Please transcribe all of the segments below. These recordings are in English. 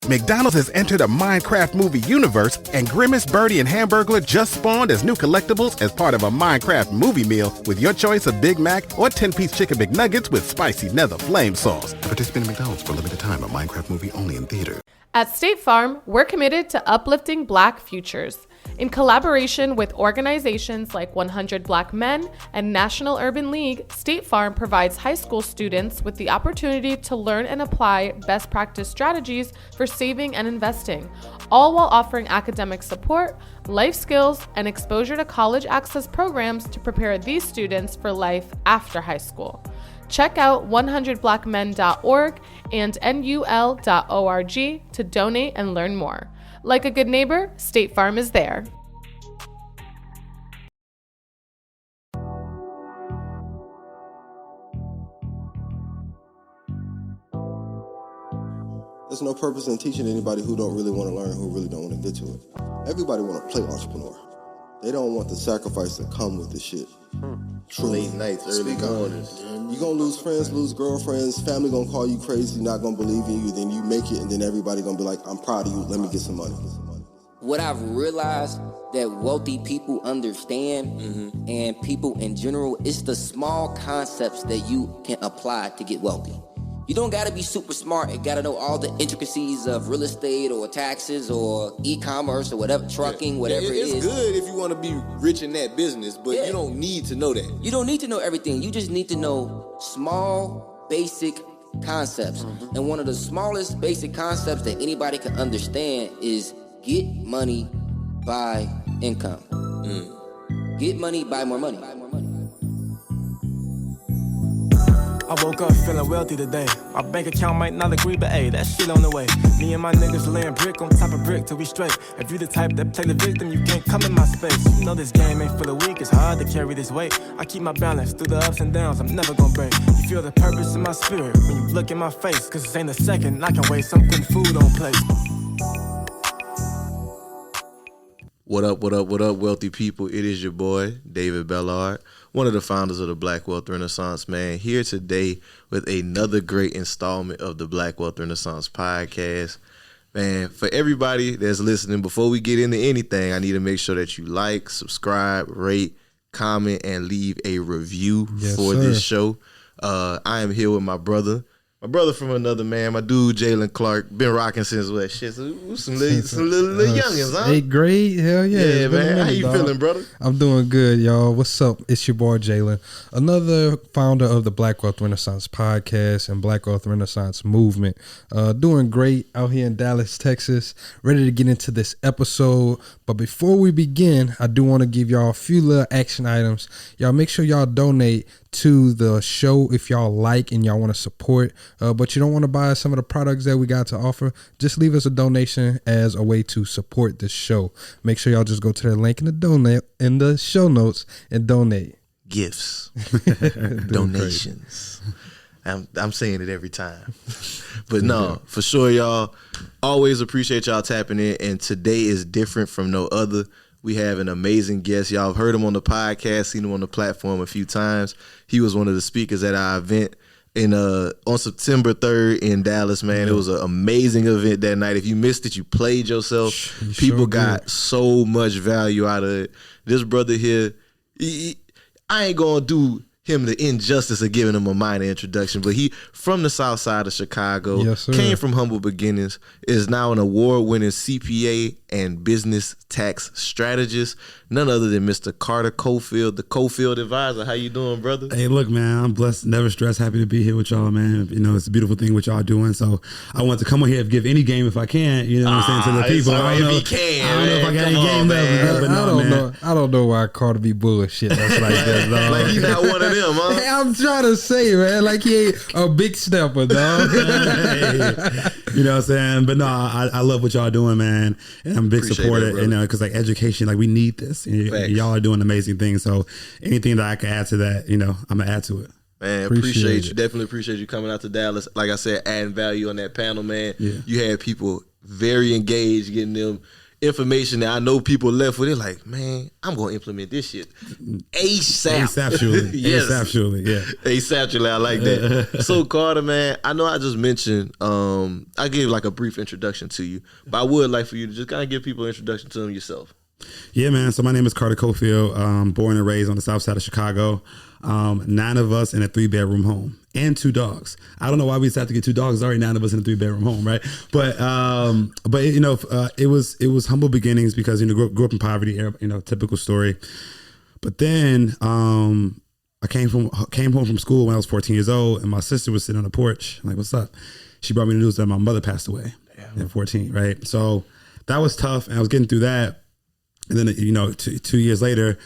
McDonald's has entered a Minecraft movie universe, and Grimace, Birdie, and Hamburglar just spawned as new collectibles as part of a Minecraft movie meal with your choice of Big Mac or 10-piece chicken McNuggets with spicy nether flame sauce. Participate in McDonald's for a limited time. A Minecraft movie only in theater. At State Farm, we're committed to uplifting Black futures. In collaboration with organizations like 100 Black Men and National Urban League, State Farm provides high school students with the opportunity to learn and apply best practice strategies for saving and investing, all while offering academic support, life skills, and exposure to college access programs to prepare these students for life after high school. Check out 100blackmen.org and nul.org to donate and learn more. Like a good neighbor, State Farm is there. There's no purpose in teaching anybody who don't really want to learn, who really don't want to get to it. Everybody want to play entrepreneur. They don't want the sacrifice that come with this shit. Truly. Late nights, early mornings. You're going to lose friends, lose girlfriends, family going to call you crazy, not going to believe in you, then you make it, and then everybody going to be like, I'm proud of you, let me get some money. What I've realized that wealthy people understand, and people in general, it's the small concepts that you can apply to get wealthy. You don't gotta be super smart and gotta know all the intricacies of real estate or taxes or e-commerce or whatever, trucking, whatever it is. It's good if you want to be rich in that business, but you don't need to know that. You don't need to know everything. You just need to know small, basic concepts. And one of the smallest basic concepts that anybody can understand is get money, buy income. Get money, buy more money. I woke up feeling wealthy today. My bank account might not agree, but hey, that shit on the way. Me and my niggas laying brick on top of brick till we straight. If you the type that play the victim, you can't come in my space. You know this game ain't for the weak, it's hard to carry this weight. I keep my balance through the ups and downs, I'm never gonna break. You feel the purpose in my spirit when you look in my face. Cause this ain't a second I can waste, I'm putting food on plate. What up, wealthy people? It is your boy, David Bellard, one of the founders of the Black Wealth Renaissance, man, here today with another great installment of the Black Wealth Renaissance podcast. Man, for everybody that's listening, before we get into anything, I need to make sure that you like, subscribe, rate, comment, and leave a review for this show. I am here with my brother from another man, my dude Jalen Clark, been rocking since what shit? Some little youngins, huh? 8th grade, hell yeah. Yeah, man. How you feeling, brother? I'm doing good, y'all. What's up? It's your boy Jalen, another founder of the Black Wealth Renaissance podcast and Black Wealth Renaissance movement. Doing great out here in Dallas, Texas. Ready to get into this episode, but before we begin, I do want to give y'all a few little action items. Y'all make sure y'all donate to the show if y'all like and y'all want to support, but you don't want to buy some of the products that we got to offer. Just leave us a donation as a way to support the show. Make sure y'all just go to the link in the show notes and donate. Gifts, donations. I'm saying it every time, but no, for sure, y'all. Always appreciate y'all tapping in, and today is different from no other. We have an amazing guest. Y'all have heard him on the podcast, seen him on the platform a few times. He was one of the speakers at our event on September 3rd in Dallas, man. It was an amazing event that night. If you missed it, you played yourself. People got so much value out of it. This brother here, I ain't going to do him the injustice of giving him a minor introduction, but he from the south side of Chicago, came from humble beginnings, is now an award-winning CPA and business tax strategist, none other than Mr. Carter Cofield, the Cofield advisor. How you doing, brother? Hey, look, man, I'm blessed, never stressed, happy to be here with y'all, man. You know, it's a beautiful thing what y'all doing, so I want to come on here and give any game if I can, you know what I'm saying, to the people. I don't know if I got any game left, but I don't know why Carter be bullshit. That's like that, dog. Like he not one of them, huh? Hey, I'm trying to say, man, like he ain't a big stepper, dog. You know what I'm saying? But no, I love what y'all doing, man. And I'm a big supporter, you know, because like education, like we need this. And y'all are doing amazing things. So anything that I can add to that, you know, I'm going to add to it. Man, appreciate you. Definitely appreciate you coming out to Dallas. Like I said, adding value on that panel, man. Yeah. You had people very engaged, getting them information that I know people left with. It like, man, I'm gonna implement this shit ASAP. ASAP, Yes. ASAP, yeah. ASAP, I like that. So Carter, man, I know I just mentioned I gave like a brief introduction to you, but I would like for you to just kind of give people an introduction to them yourself. Yeah, man. So my name is Carter Cofield. Born and raised on the south side of Chicago. 9 of us in a 3-bedroom home and 2 dogs. I don't know why we decided to get 2 dogs. There's already 9 of us in a 3-bedroom home, right? But you know, it was humble beginnings because, you know, grew up in poverty. You know, typical story. But then I came home from school when I was 14 years old, and my sister was sitting on the porch. I'm like, what's up? She brought me the news that my mother passed away at 14, right? So that was tough, and I was getting through that. And then, you know, 2 years later,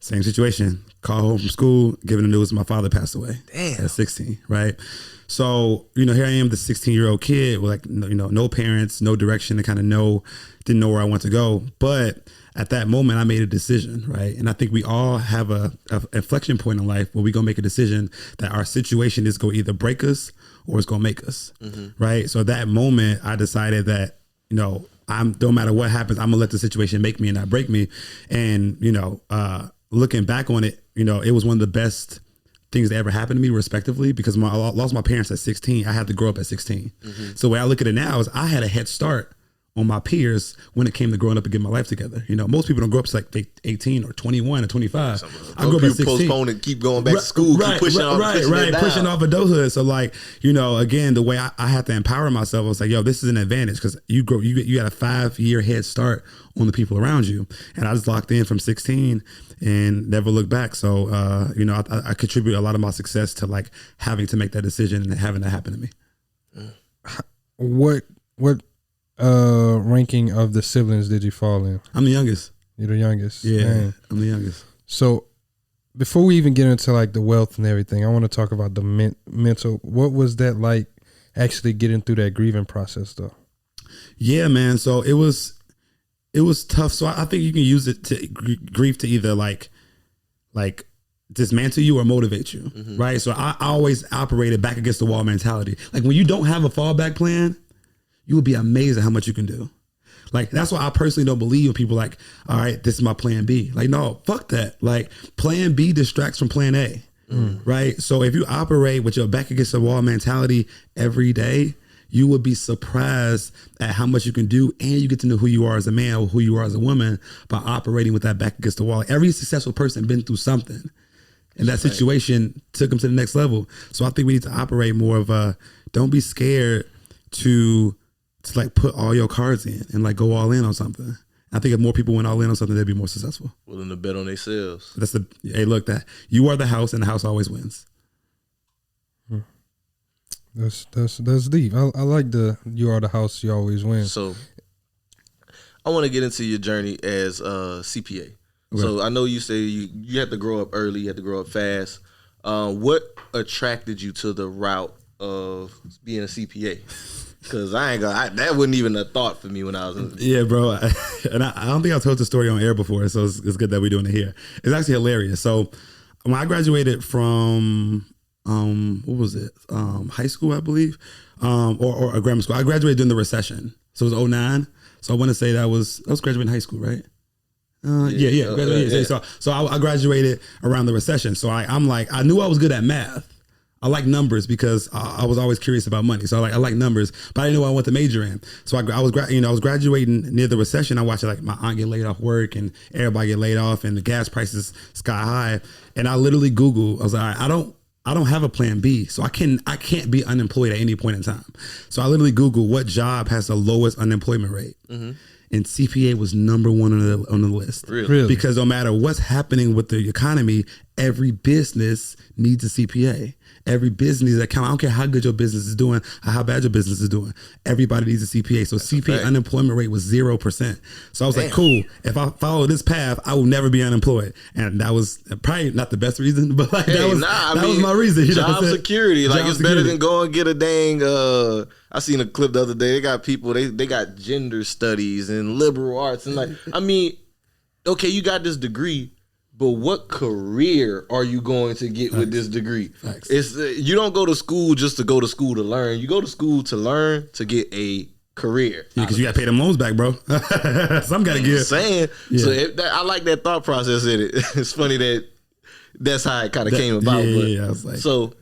same situation. Call home from school, giving the news my father passed away. Damn. At 16, right? So, you know, here I am, the 16-year-old kid with, like, you know, no parents, no direction to kind of didn't know where I want to go. But at that moment, I made a decision, right? And I think we all have a inflection point in life where we're going to make a decision that our situation is going to either break us or it's going to make us, right? So at that moment, I decided that, you know, no matter what happens, I'm gonna let the situation make me and not break me. And, you know, looking back on it, you know, it was one of the best things that ever happened to me, respectively, because I lost my parents at 16. I had to grow up at 16. So the way I look at it now is I had a head start on my peers when it came to growing up and getting my life together. You know, most people don't grow up to like 18 or 21 or 25. I grew up at 16. Postpone and keep going back to school, keep pushing off adulthood. So, like, you know, again, the way I had to empower myself, I was like, yo, this is an advantage because you got a 5-year head start on the people around you. And I just locked in from 16 and never looked back. So, you know, I contribute a lot of my success to like having to make that decision and having that happen to me. What ranking of the siblings did you fall in? I'm the youngest. You're the youngest. Yeah, man. I'm the youngest. So before we even get into like the wealth and everything, I want to talk about the mental. What was that like actually getting through that grieving process though? Yeah, man. So it was tough. So I think you can use it to grief to either like dismantle you or motivate you, right? So I always operated back against the wall mentality. Like when you don't have a fallback plan, you will be amazed at how much you can do. Like, that's why I personally don't believe when people like, all right, this is my plan B. Like, no, fuck that. Like, plan B distracts from plan A, right? So if you operate with your back against the wall mentality every day, you would be surprised at how much you can do, and you get to know who you are as a man or who you are as a woman by operating with that back against the wall. Every successful person been through something, and that situation took them to the next level. So I think we need to operate more of a, don't be scared to like put all your cards in and like go all in on something. I think if more people went all in on something, they'd be more successful. Willing to bet on themselves. Hey, look, that you are the house and the house always wins. That's deep. I like you are the house, you always win. So I want to get into your journey as a CPA. Okay. So I know you say you had to grow up early, you had to grow up fast. What attracted you to the route of being a CPA? Because that wasn't even a thought for me when I was. Yeah, bro. And I don't think I've told the story on air before, so it's good that we're doing it here. It's actually hilarious. So when I graduated from, what was it? High school, I believe, or grammar school. I graduated during the recession. So it was 2009. So I want to say I was graduating high school, right? Yeah. So I graduated around the recession. So I knew I was good at math. I like numbers because I was always curious about money. So I like numbers, but I didn't know what I wanted to major in. So I was graduating near the recession. I watched like my aunt get laid off work and everybody get laid off and the gas prices sky high. And I literally Googled, I was like, all right, I don't have a plan B. So I can't be unemployed at any point in time. So I literally Googled what job has the lowest unemployment rate. And CPA was number one on the list. Really? Because no matter what's happening with the economy, every business needs a CPA. Every business that count. I don't care how good your business is doing or how bad your business is doing. Everybody needs a CPA. So that's CPA unemployment rate was 0%. So I was like, cool. If I follow this path, I will never be unemployed. And that was probably not the best reason, but like that was my reason. Job security. Like it's better than go and get a dang. I seen a clip the other day. They got people. They got gender studies and liberal arts and like. I mean, okay, you got this degree. But what career are you going to get with this degree? It's you don't go to school just to go to school to learn. You go to school to learn to get a career. Yeah, because you got to pay them loans back, bro. Some got to give. Saying. Yeah. So I like that thought process in it. It's funny that's how it kind of came about. Yeah, I was like, so,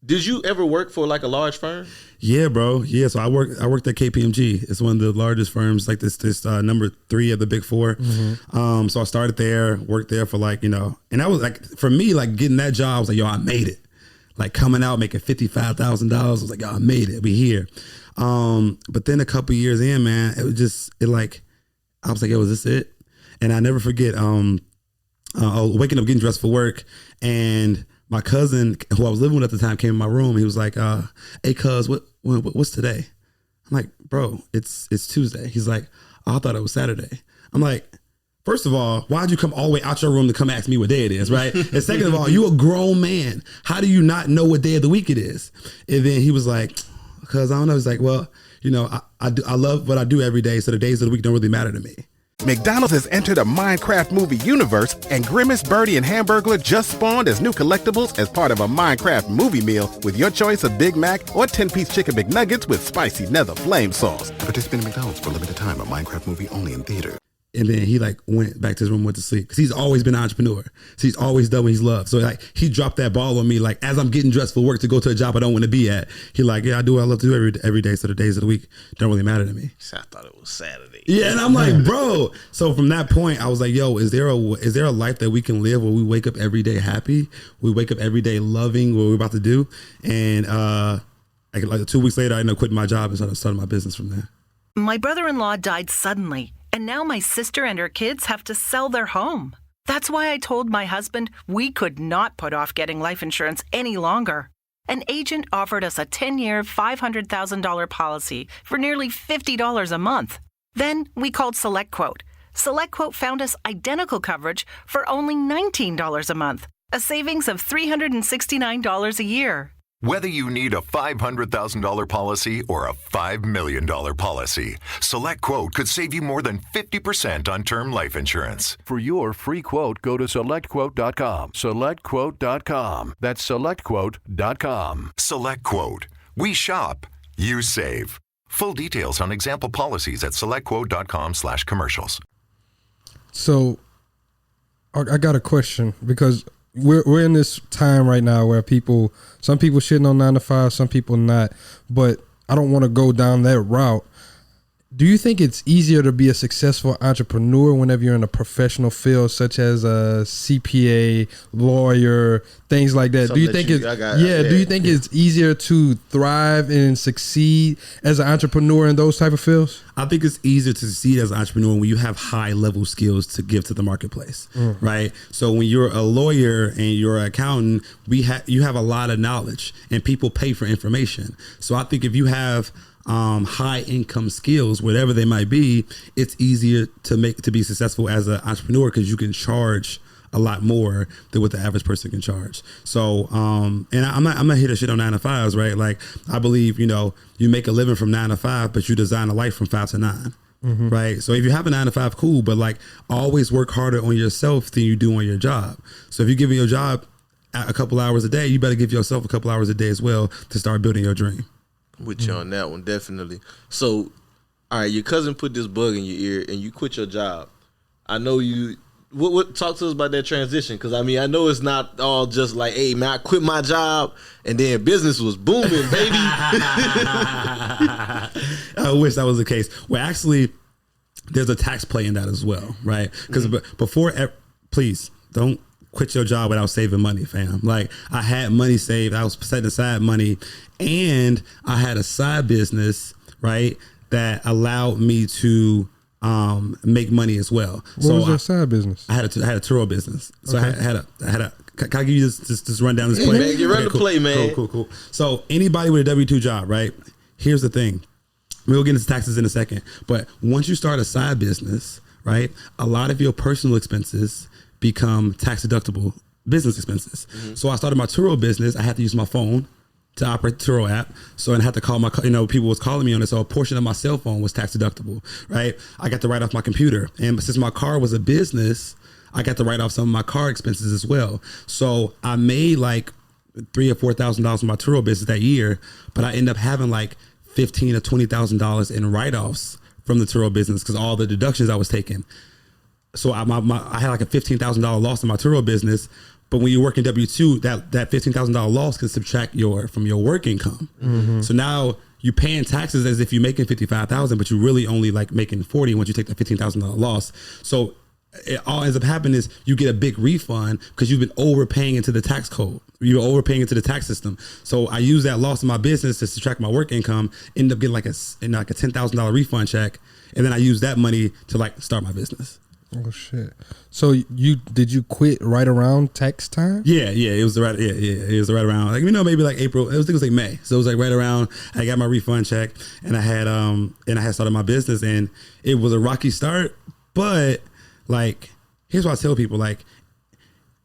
did you ever work for like a large firm? Yeah, bro. Yeah, so I worked at KPMG. It's one of the largest firms, like this number 3 of the big 4. Mm-hmm. So I started there, worked there for like, and that was like, for me, like getting that job, I was like, yo, I made it. Like coming out making $55,000, I was like, yo, I made it. We here. But then a couple years in, man, I was like, yo, is this it? And I never forget, waking up, getting dressed for work, and my cousin, who I was living with at the time, came in my room. He was like, hey, cuz, what's today? I'm like, bro, it's Tuesday. He's like, oh, I thought it was Saturday. I'm like, first of all, why'd you come all the way out your room to come ask me what day it is, right? And second of all, you a grown man. How do you not know what day of the week it is? And then he was like, cuz I don't know. He's like, well, I love what I do every day, so the days of the week don't really matter to me. McDonald's has entered a Minecraft movie universe, and Grimace, Birdie, and Hamburglar just spawned as new collectibles as part of a Minecraft movie meal with your choice of Big Mac or 10-piece chicken McNuggets with spicy nether flame sauce. Participate in McDonald's for a limited time. A Minecraft movie only in theater. And then he like went back to his room, went to sleep, because he's always been an entrepreneur. So he's always done what he's loved. So like he dropped that ball on me, like as I'm getting dressed for work to go to a job I don't want to be at. He like, yeah, I do what I love to do every day. So the days of the week don't really matter to me. I thought it was Saturday. Yeah, and I'm like, bro. So from that point, I was like, yo, is there a life that we can live where we wake up every day happy? We wake up every day loving what we're about to do. And like 2 weeks later, I ended up quitting my job and started my business from there. My brother-in-law died suddenly, and now my sister and her kids have to sell their home. That's why I told my husband we could not put off getting life insurance any longer. An agent offered us a 10-year, $500,000 policy for nearly $50 a month. Then we called SelectQuote. SelectQuote found us identical coverage for only $19 a month, a savings of $369 a year. Whether you need a $500,000 policy or a $5 million policy, SelectQuote could save you more than 50% on term life insurance. For your free quote, go to SelectQuote.com. SelectQuote.com. That's SelectQuote.com. SelectQuote. We shop, you save. Full details on example policies at SelectQuote.com/commercials. So I got a question, because we're in this time right now where some people shitting on 9 to 5, some people not, but I don't want to go down that route. Do you think it's easier to be a successful entrepreneur whenever you're in a professional field, such as a CPA, lawyer, things like that? Do you think it's easier to thrive and succeed as an entrepreneur in those type of fields? I think it's easier to succeed as an entrepreneur when you have high level skills to give to the marketplace, right? So when you're a lawyer and you're an accountant, you have a lot of knowledge, and people pay for information. So I think if you have high income skills, whatever they might be, it's easier to be successful as an entrepreneur, because you can charge a lot more than what the average person can charge. So, and I'm not here to shit on 9 to 5s, right? Like I believe, you make a living from 9 to 5, but you design a life from 5 to 9. Mm-hmm. Right. So if you have a 9 to 5, cool, but like always work harder on yourself than you do on your job. So if you're giving your job a couple hours a day, you better give yourself a couple hours a day as well to start building your dream. With you on that one, definitely. So, all right, your cousin put this bug in your ear and you quit your job. I know you. What talk to us about that transition? Because I know it's not all just like, hey man, I quit my job and then business was booming, baby. I wish that was the case. Well, actually, there's a tax play in that as well, right? Because please don't quit your job without saving money, fam. Like I had money saved, I was setting aside money, and I had a side business, right, that allowed me to make money as well. What was your side business? I had a Turo business. So okay. I had a. Can I give you this rundown? This play? Man, get ready to play, man. Cool. So anybody with a W-2 job, right? Here's the thing. We'll get into taxes in a second, but once you start a side business, right, a lot of your personal expenses become tax deductible business expenses. Mm-hmm. So I started my Turo business. I had to use my phone to operate the Turo app. So I had to call people was calling me on it. So a portion of my cell phone was tax deductible, right? I got to write off my computer. And since my car was a business, I got to write off some of my car expenses as well. So I made like $3,000 or $4,000 from my Turo business that year, but I ended up having like $15,000 or $20,000 in write-offs from the Turo business because all the deductions I was taking. So I had like a $15,000 loss in my Turo business. But when you work in W-2, that $15,000 loss can subtract from your work income. Mm-hmm. So now you paying taxes as if you're making $55,000, but you're really only like making $40,000 once you take that $15,000 loss. So it all ends up happening is you get a big refund because you've been overpaying into the tax code. You're overpaying into the tax system. So I use that loss in my business to subtract my work income, end up getting like a $10,000 refund check, and then I use that money to like start my business. Oh shit! So did you quit right around tax time? Yeah, it was right. Yeah, it was right around like maybe like April. I think it was like May. So it was like right around. I got my refund check, and I had started my business, and it was a rocky start. But like, here's what I tell people: like,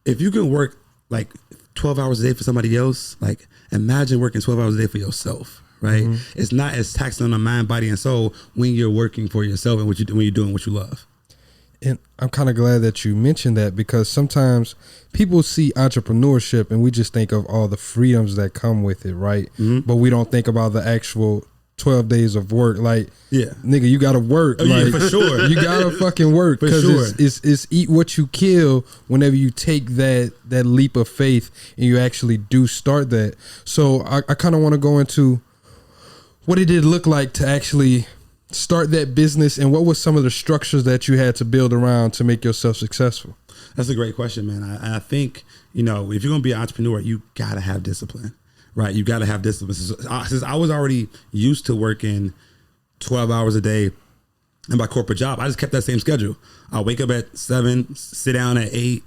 if you can work like 12 hours a day for somebody else, like imagine working 12 hours a day for yourself. Right? Mm-hmm. It's not as taxing on the mind, body, and soul when you're working for yourself and when you're doing what you love. And I'm kind of glad that you mentioned that because sometimes people see entrepreneurship and we just think of all the freedoms that come with it, right? Mm-hmm. But we don't think about the actual 12 days of work. Like, yeah, nigga, you got to work. Like, for sure. You got to fucking work because it's eat what you kill whenever you take that leap of faith and you actually do start that. So I kind of want to go into what it did look like to actually start that business, and what was some of the structures that you had to build around to make yourself successful? That's a great question, man. I think, if you're going to be an entrepreneur, you got to have discipline, right? You got to have discipline. Since I was already used to working 12 hours a day in my corporate job, I just kept that same schedule. I wake up at 7, sit down at 8,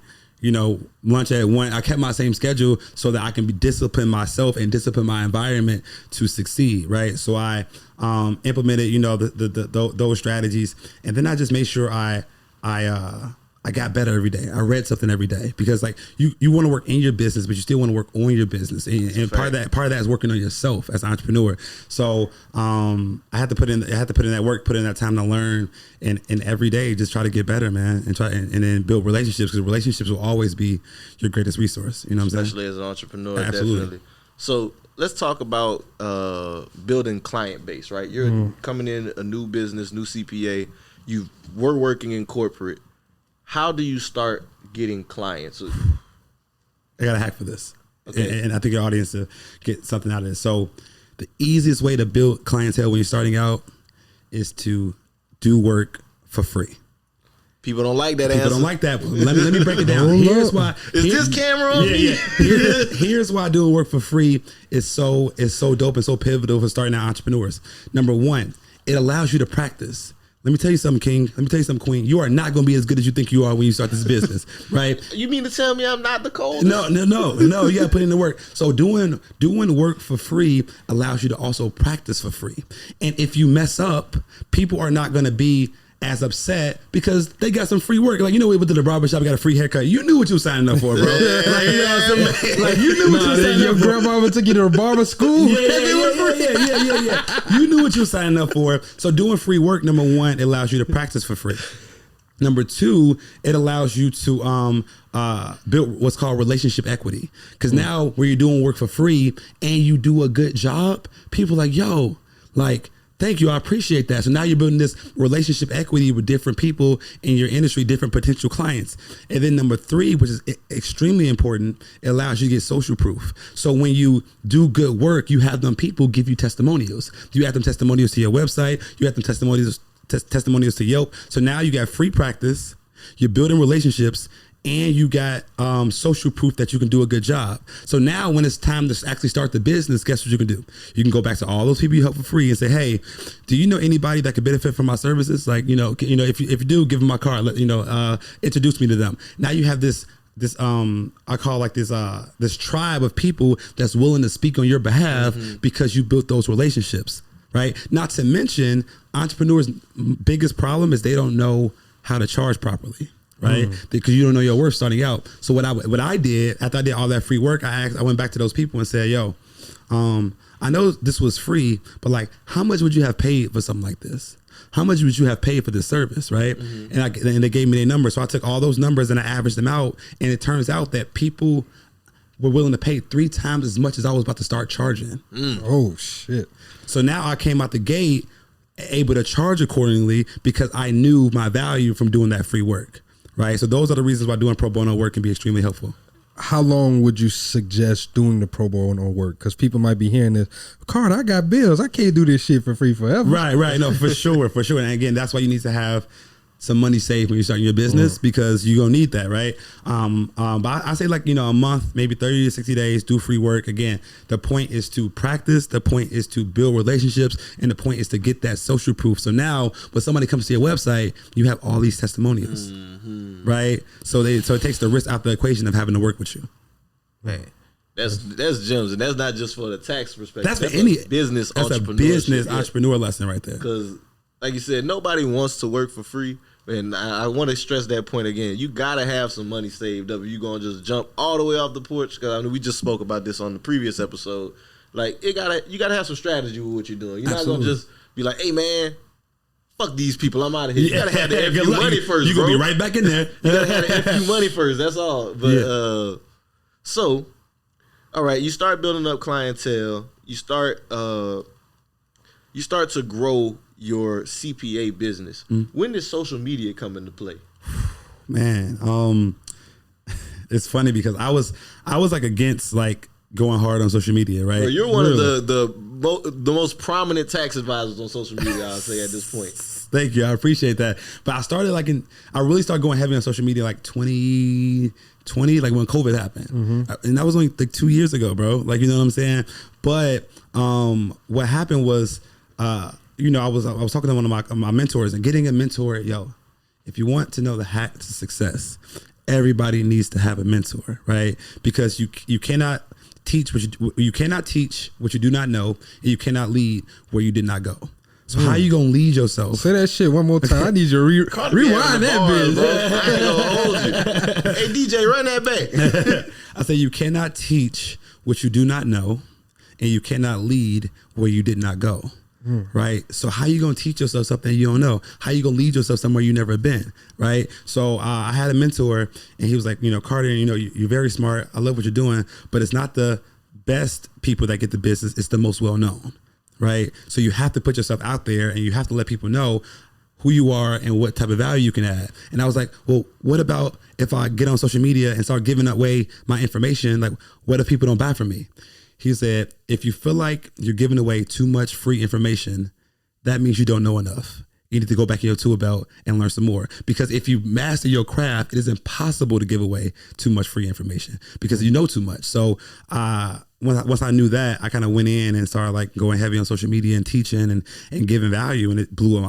lunch at 1. I kept my same schedule so that I can be disciplined myself and discipline my environment to succeed, right? So I implemented, those strategies, and then I just made sure I got better every day. I read something every day because like you want to work in your business, but you still want to work on your business, and part of that is working on yourself as an entrepreneur. So I had to put in that work, put in that time to learn, and every day just try to get better, man, and try and then build relationships because relationships will always be your greatest resource. You know what I'm saying? Especially as an entrepreneur, absolutely. Definitely. So let's talk about building client base, right? You're coming in a new business, new CPA. You were working in corporate. How do you start getting clients? I got a hack for this. Okay. And I think your audience will get something out of this. So the easiest way to build clientele when you're starting out is to do work for free. People don't like that answer. People don't like that. Let me break it down. Here's why. Is this camera on me? Yeah. Here's why doing work for free is so dope and so pivotal for starting out entrepreneurs. Number one, it allows you to practice. Let me tell you something, King. Let me tell you something, Queen. You are not going to be as good as you think you are when you start this business, right? You mean to tell me I'm not the coldest? No. You got to put in the work. So doing work for free allows you to also practice for free. And if you mess up, people are not going to be as upset because they got some free work. Like, we went to the barbershop, got a free haircut. You knew what you were signing up for, bro. Like, you know what I'm saying? Like, you knew what you were signing up for. Your grandma took you to a barber school? Yeah. You knew what you were signing up for. So doing free work, number one, it allows you to practice for free. Number two, it allows you to build what's called relationship equity. Because now where you're doing work for free and you do a good job, people are like, yo, like, thank you. I appreciate that. So now you're building this relationship equity with different people in your industry, different potential clients. And then number three, which is extremely important, it allows you to get social proof. So when you do good work, you have them people give you testimonials. You have them testimonials to your website. You have them testimonials to Yelp. So now you got free practice. You're building relationships. And you got social proof that you can do a good job. So now when it's time to actually start the business, guess what you can do? You can go back to all those people you help for free and say, hey, do you know anybody that could benefit from my services? Like, if you do, give them my card, introduce me to them. Now you have this I call like this tribe of people that's willing to speak on your behalf because you built those relationships, right? Not to mention entrepreneurs' biggest problem is they don't know how to charge properly. Right, because you don't know your worth starting out. So what I did after I did all that free work, I went back to those people and said, "Yo, I know this was free, but like, how much would you have paid for something like this? How much would you have paid for this service?" Right, and they gave me their numbers. So I took all those numbers and I averaged them out, and it turns out that people were willing to pay 3 times as much as I was about to start charging. Oh shit. So now I came out the gate able to charge accordingly because I knew my value from doing that free work, right? So those are the reasons why doing pro bono work can be extremely helpful. How long would you suggest doing the pro bono work? Because people might be hearing this, Card, I got bills. I can't do this shit for free forever. Right. No, for sure. And again, that's why you need to have some money saved when you're starting your business because you're going to need that, right? But I say like, a month, maybe 30 to 60 days, do free work. Again, the point is to practice. The point is to build relationships. And the point is to get that social proof. So now when somebody comes to your website, you have all these testimonials, right? So it takes the risk out the equation of having to work with you. Man. That's gems, and that's not just for the tax perspective. That's for any business. That's a business entrepreneur lesson right there. Because, like you said, nobody wants to work for free, and I want to stress that point again. You gotta have some money saved up. You gonna just jump all the way off the porch? Because we just spoke about this on the previous episode. Like you gotta have some strategy with what you're doing. You're not gonna just be like, "Hey man, fuck these people, I'm out of here." You gotta have the FU money first. You're gonna be right back in there. You gotta have the FU money first. That's all. But so. All right, you start building up clientele. You start to grow your CPA business. When did social media come into play? Man, it's funny because I was like against like going hard on social media, right? Bro, you're one of the most prominent tax advisors on social media, I'll say at this point. Thank you, I appreciate that. But I really started going heavy on social media like 2020, like when COVID happened. And that was only like 2 years ago, bro. Like, you know what I'm saying? But what happened was, I was talking to one of my mentors, and getting a mentor, if you want to know the hack to success, everybody needs to have a mentor, right? Because you cannot teach what you cannot teach what you do not know, and you cannot lead where you did not go. So how you gonna lead yourself? Say that shit one more time. I need you to rewind that bitch. I ain't gonna hold you. Hey DJ, run that back. I say you cannot teach what you do not know, and you cannot lead where you did not go. Right? So how you gonna teach yourself something you don't know? How you gonna lead yourself somewhere you never been? Right? So I had a mentor, and he was like, Carter, you're very smart. I love what you're doing, but it's not the best people that get the business. It's the most well known. Right? So you have to put yourself out there, and you have to let people know who you are and what type of value you can add. And I was like, well, what about if I get on social media and start giving away my information? Like, what if people don't buy from me? He said, if you feel like you're giving away too much free information, that means you don't know enough. You need to go back in your tool belt and learn some more. Because if you master your craft, it is impossible to give away too much free information because you know too much. So once I knew that, I kind of went in and started like going heavy on social media and teaching and giving value, and it blew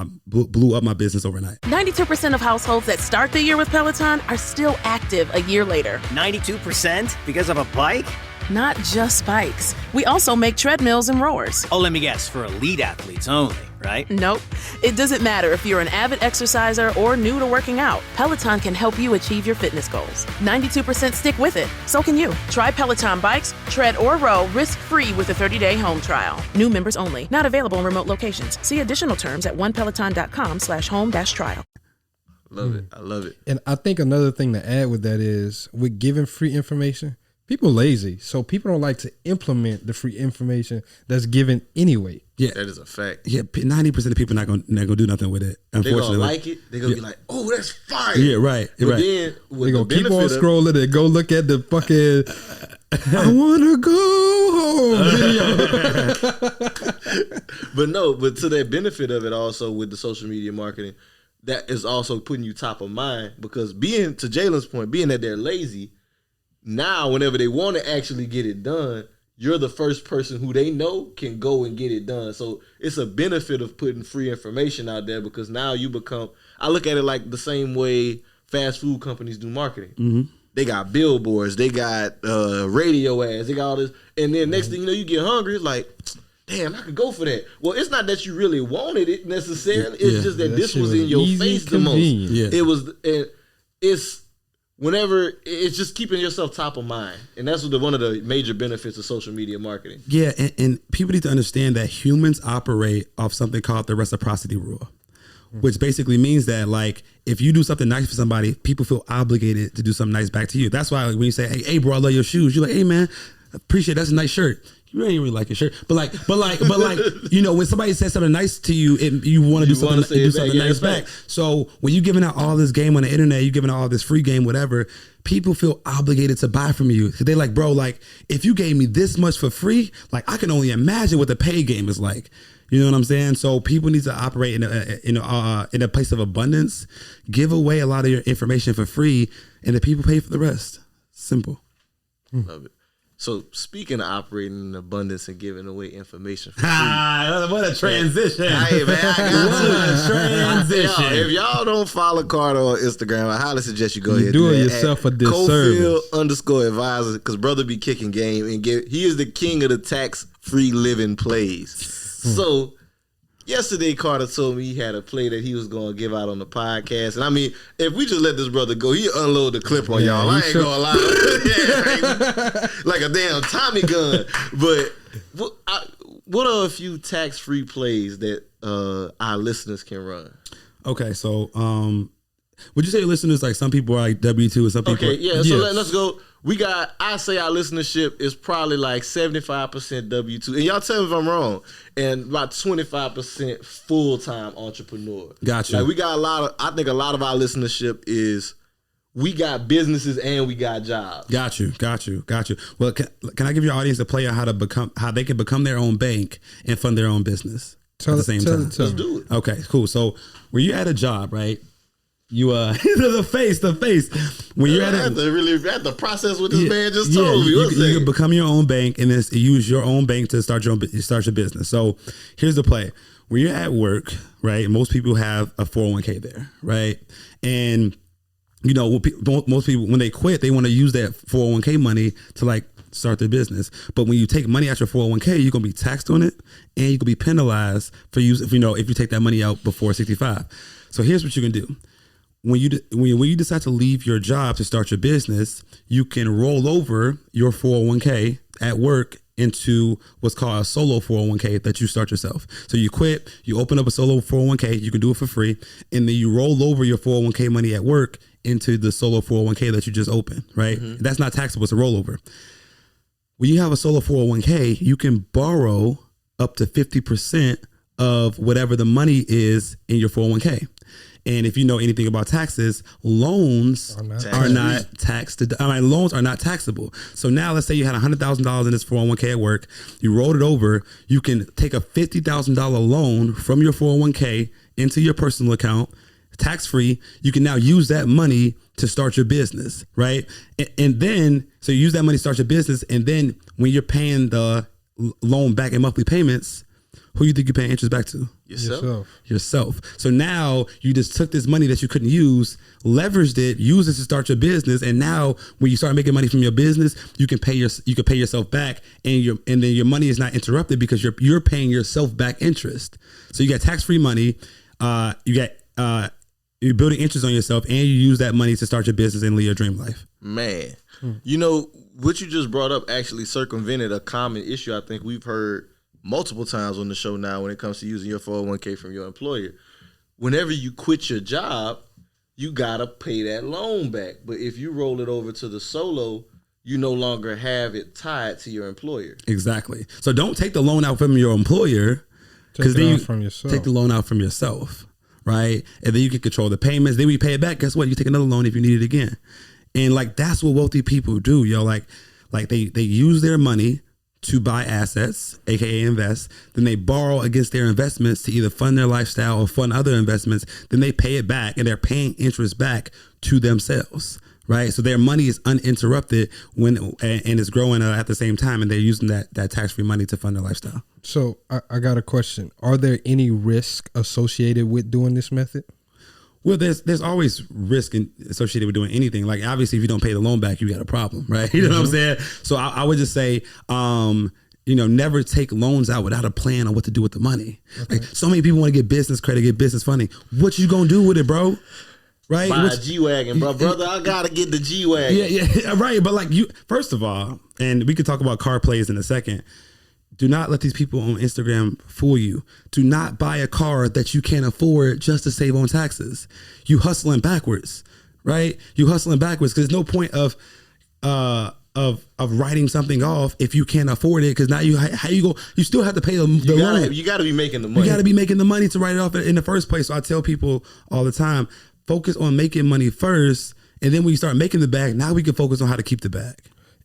up my business overnight. 92% of households that start the year with Peloton are still active a year later. 92% because of a bike? Not just bikes. We also make treadmills and rowers. Oh, let me guess, for elite athletes only, right? Nope. It doesn't matter if you're an avid exerciser or new to working out. Peloton can help you achieve your fitness goals. 92% stick with it. So can you. Try Peloton bikes, tread, or row risk-free with a 30-day home trial. New members only. Not available in remote locations. See additional terms at onepeloton.com/home-trial. Love it. I love it. And I think another thing to add with that is with giving free information, people lazy, so people don't like to implement the free information that's given anyway. Yeah, that is a fact. Yeah, 90% of people not gonna do nothing with it. Unfortunately, they gonna like it. They gonna be like, "Oh, that's fire." Yeah, right. But right. then they gonna keep on scrolling and go look at the fucking "I wanna go home" video. But to that benefit of it, also with the social media marketing, that is also putting you top of mind because being to Jalen's point, being that they're lazy. Now, whenever they want to actually get it done, you're the first person who they know can go and get it done. So it's a benefit of putting free information out there because now you become, I look at it like the same way fast food companies do marketing. Mm-hmm. They got billboards, they got radio ads, they got all this. And then next thing you know, you get hungry, it's like, damn, I could go for that. Well, it's not that you really wanted it necessarily. It's just that this was in your face the most. Yeah. It was, it's, whenever it's just keeping yourself top of mind, and that's one of the major benefits of social media marketing. Yeah, and people need to understand that humans operate off something called the reciprocity rule. which basically means that like if you do something nice for somebody, people feel obligated to do something nice back to you. That's why when you say, hey bro, I love your shoes, you're like, hey man, appreciate it. That's a nice shirt. You ain't really like your shirt, but like, you know, when somebody says something nice to you, you want to do something nice back. So when you giving out all this game on the internet, you giving out all this free game, whatever, people feel obligated to buy from you. They like, bro, like if you gave me this much for free, like I can only imagine what the pay game is like. You know what I'm saying? So people need to operate in a place of abundance. Give away a lot of your information for free, and the people pay for the rest. Simple. Love it. So speaking of operating in abundance and giving away information for free, what a transition! Hey man, I got transition. If y'all don't follow Carter on Instagram, I highly suggest you go ahead. You're doing yourself a disservice. Cofield_advisor, because brother be kicking game and he is the king of the tax-free living plays. So yesterday, Carter told me he had a play that he was going to give out on the podcast. And I mean, if we just let this brother go, he unload the clip on y'all. I ain't going to lie. Like a damn Tommy gun. But what are a few tax-free plays that our listeners can run? Okay, so would you say your listeners, like some people are like W-2 and some people so let's go. I say our listenership is probably like 75% W-2. And y'all tell me if I'm wrong. And about 25% full-time entrepreneur. Gotcha. Like we got I think a lot of our listenership is we got businesses and we got jobs. Got you. Well, can I give your audience a play on how they can become their own bank and fund their own business at the same time? Let's do it. Okay, cool. So were you at a job, right? You the face. When you're I had to process what this man just told me. You can become your own bank and then use your own bank to start your business. So here's the play. When you're at work, right? Most people have a 401k there, right? And you know, most people when they quit, they want to use that 401k money to like start their business. But when you take money out your 401k, you're gonna be taxed on it, and you can be penalized for if you take that money out before 65. So here's what you can do. When you decide to leave your job to start your business, you can roll over your 401k at work into what's called a solo 401k that you start yourself. So you quit, you open up a solo 401k, you can do it for free, and then you roll over your 401k money at work into the solo 401k that you just opened, right? Mm-hmm. That's not taxable, it's a rollover. When you have a solo 401k, you can borrow up to 50% of whatever the money is in your 401k. And if you know anything about taxes, loans are not taxed. Loans are not taxable. So now let's say you had $100,000 in this 401k at work. You rolled it over. You can take a $50,000 loan from your 401k into your personal account, tax free. You can now use that money to start your business, right? And then, so you use that money to start your business. And then when you're paying the loan back in monthly payments, who you think you're paying interest back to? Yourself. So now you just took this money that you couldn't use, leveraged it, used it to start your business, and now when you start making money from your business, you can pay yourself back, and then your money is not interrupted because you're paying yourself back interest. So you got tax-free money, you're building interest on yourself, and you use that money to start your business and live your dream life. Man, you know what you just brought up actually circumvented a common issue I think we've heard multiple times on the show now when it comes to using your 401k from your employer. Whenever you quit your job, you gotta pay that loan back. But if you roll it over to the solo, you no longer have it tied to your employer. Exactly. So don't take the loan out from your employer, because then you take the loan out from yourself, right? And then you can control the payments. Then when you pay it back, guess what? You take another loan if you need it again. And like that's what wealthy people do, yo. Like they use their money to buy assets, aka invest, then they borrow against their investments to either fund their lifestyle or fund other investments, then they pay it back and they're paying interest back to themselves, right? So their money is uninterrupted and it's growing at the same time, and they're using that tax-free money to fund their lifestyle. So I got a question. Are there any risk associated with doing this method? Well, there's always risk associated with doing anything. Like obviously, if you don't pay the loan back, you got a problem, right? You know what I'm saying? So I would just say, never take loans out without a plan on what to do with the money. Okay. Like so many people want to get business credit, get business funding. What you gonna do with it, bro? Right? Buy a G-Wagon, brother. I gotta get the G-Wagon. Yeah, right. But like first of all, and we could talk about car plays in a second. Do not let these people on Instagram fool you. Do not buy a car that you can't afford just to save on taxes. You hustling backwards, right? You hustling backwards because there's no point of writing something off if you can't afford it. Because now you still have to pay the loan. You got to be making the money. You got to be making the money to write it off in the first place. So I tell people all the time, focus on making money first, and then when you start making the bag, now we can focus on how to keep the bag.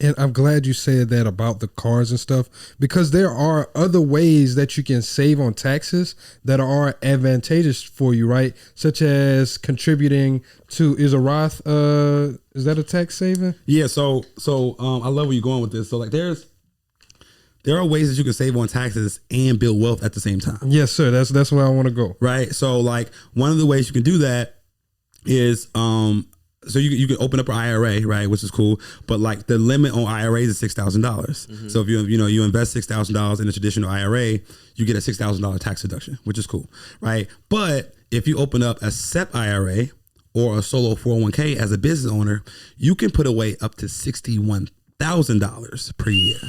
And I'm glad you said that about the cars and stuff, because there are other ways that you can save on taxes that are advantageous for you, right? Such as contributing to, is a Roth, is that a tax saving? Yeah. So I love where you're going with this. So like there are ways that you can save on taxes and build wealth at the same time. Yes, sir. That's where I want to go. Right. So like one of the ways you can do that is, so you can open up an IRA, right, which is cool, but like the limit on IRAs is $6,000. Mm-hmm. So if you invest $6,000 in a traditional IRA, you get a $6,000 tax deduction, which is cool, right? But if you open up a SEP IRA or a solo 401k as a business owner, you can put away up to $61,000 per year.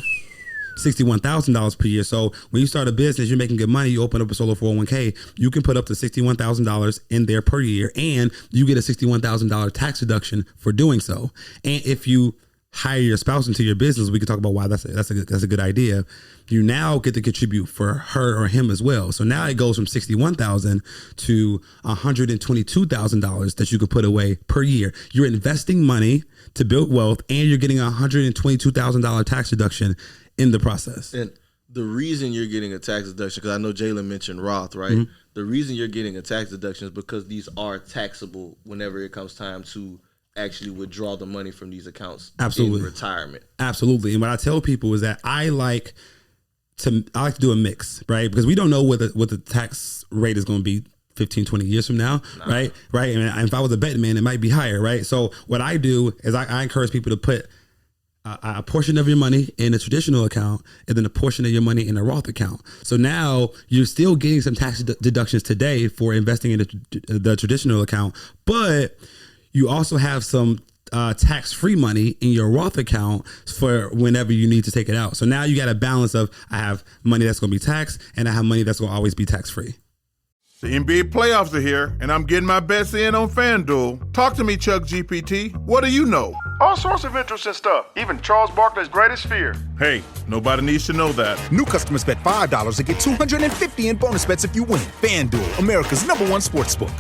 $61,000 per year. So when you start a business, you're making good money, you open up a solo 401k, you can put up to $61,000 in there per year, and you get a $61,000 tax deduction for doing so. And if you hire your spouse into your business, we can talk about why that's a good idea. You now get to contribute for her or him as well. So now it goes from $61,000 to $122,000 that you could put away per year. You're investing money to build wealth, and you're getting a $122,000 tax deduction in the process. And the reason you're getting a tax deduction, because I know Jalen mentioned Roth, right? Mm-hmm. The reason you're getting a tax deduction is because these are taxable whenever it comes time to actually withdraw the money from these accounts. Absolutely. In retirement. Absolutely. And what I tell people is that I like to do a mix, right? Because we don't know what the tax rate is going to be 15, 20 years from now, right? Right. And if I was a betting man, it might be higher, right? So what I do is I encourage people to put a portion of your money in a traditional account and then a portion of your money in a Roth account. So now you're still getting some tax deductions today for investing in the traditional account, but you also have some tax-free money in your Roth account for whenever you need to take it out. So now you got a balance of, I have money that's going to be taxed and I have money that's going to always be tax-free. The NBA playoffs are here, and I'm getting my bets in on FanDuel. Talk to me, Chuck GPT. What do you know? All sorts of interesting stuff, even Charles Barkley's greatest fear. Hey, nobody needs to know that. New customers bet $5 to get $250 in bonus bets if you win. FanDuel, America's #1 sportsbook.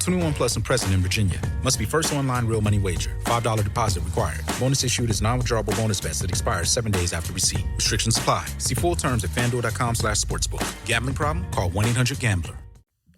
21 plus and present in Virginia. Must be first online real money wager. $5 deposit required. Bonus issued as non-withdrawable bonus bets that expire 7 days after receipt. Restrictions apply. See full terms at FanDuel.com/sportsbook. Gambling problem? Call 1-800-GAMBLER.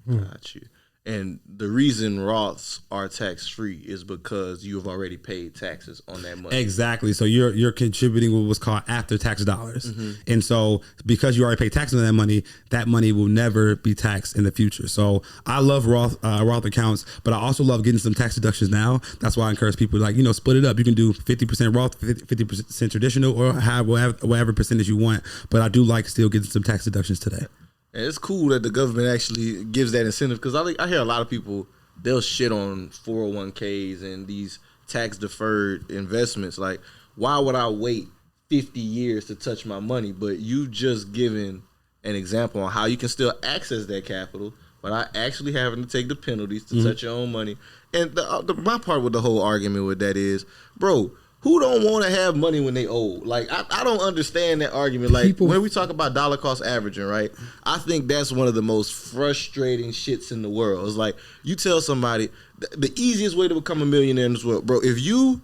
Got you. And the reason Roths are tax-free is because you have already paid taxes on that money. Exactly. So you're contributing with what's called after-tax dollars. Mm-hmm. And so because you already paid taxes on that money will never be taxed in the future. So I love Roth accounts, but I also love getting some tax deductions now. That's why I encourage people to split it up. You can do 50% Roth, 50% traditional, or have whatever percentage you want. But I do like still getting some tax deductions today. And it's cool that the government actually gives that incentive, because I hear a lot of people, they'll shit on 401ks and these tax-deferred investments. Like, why would I wait 50 years to touch my money? But you just given an example on how you can still access that capital without actually having to take the penalties to touch your own money. And my part with the whole argument with that is, bro, who don't want to have money when they old? Like, I don't understand that argument. Like, when we talk about dollar cost averaging, right, I think that's one of the most frustrating shits in the world. It's like, you tell somebody, the easiest way to become a millionaire in this world, bro, if you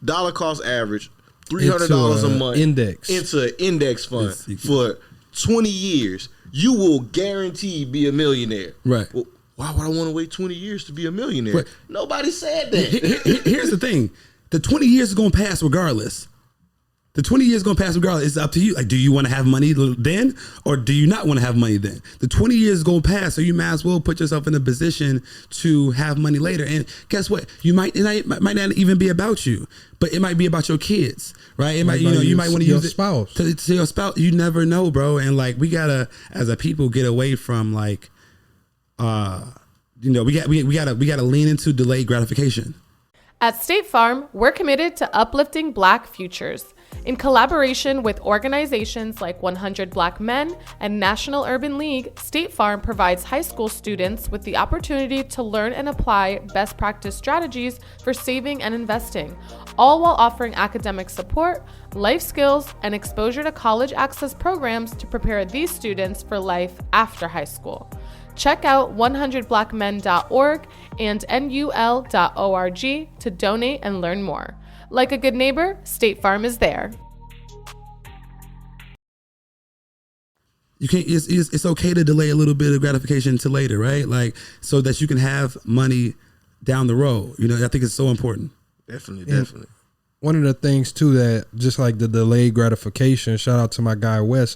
dollar cost average $300 a month into an index fund for 20 years, you will guaranteed be a millionaire. Right. Well, why would I want to wait 20 years to be a millionaire? Right. Nobody said that. Here's the thing. The 20 years is going to pass regardless. The 20 years is going to pass regardless. It's up to you. Like, do you want to have money then, or do you not want to have money then? The 20 years is going to pass, so you might as well put yourself in a position to have money later. And guess what? It might not even be about you, but it might be about your kids, right? It might, you might want to use your spouse. To your spouse. You never know, bro. And like, we gotta, as a people, get away from like, we gotta lean into delayed gratification. At State Farm, we're committed to uplifting Black futures. In collaboration with organizations like 100 Black Men and National Urban League, State Farm provides high school students with the opportunity to learn and apply best practice strategies for saving and investing, all while offering academic support, life skills, and exposure to college access programs to prepare these students for life after high school. Check out 100blackmen.org and nul.org to donate and learn more. Like a good neighbor, State Farm is there. You can't. It's okay to delay a little bit of gratification to later, right? Like so that you can have money down the road. You know, I think it's so important. Definitely. One of the things too that just like the delayed gratification. Shout out to my guy Wes.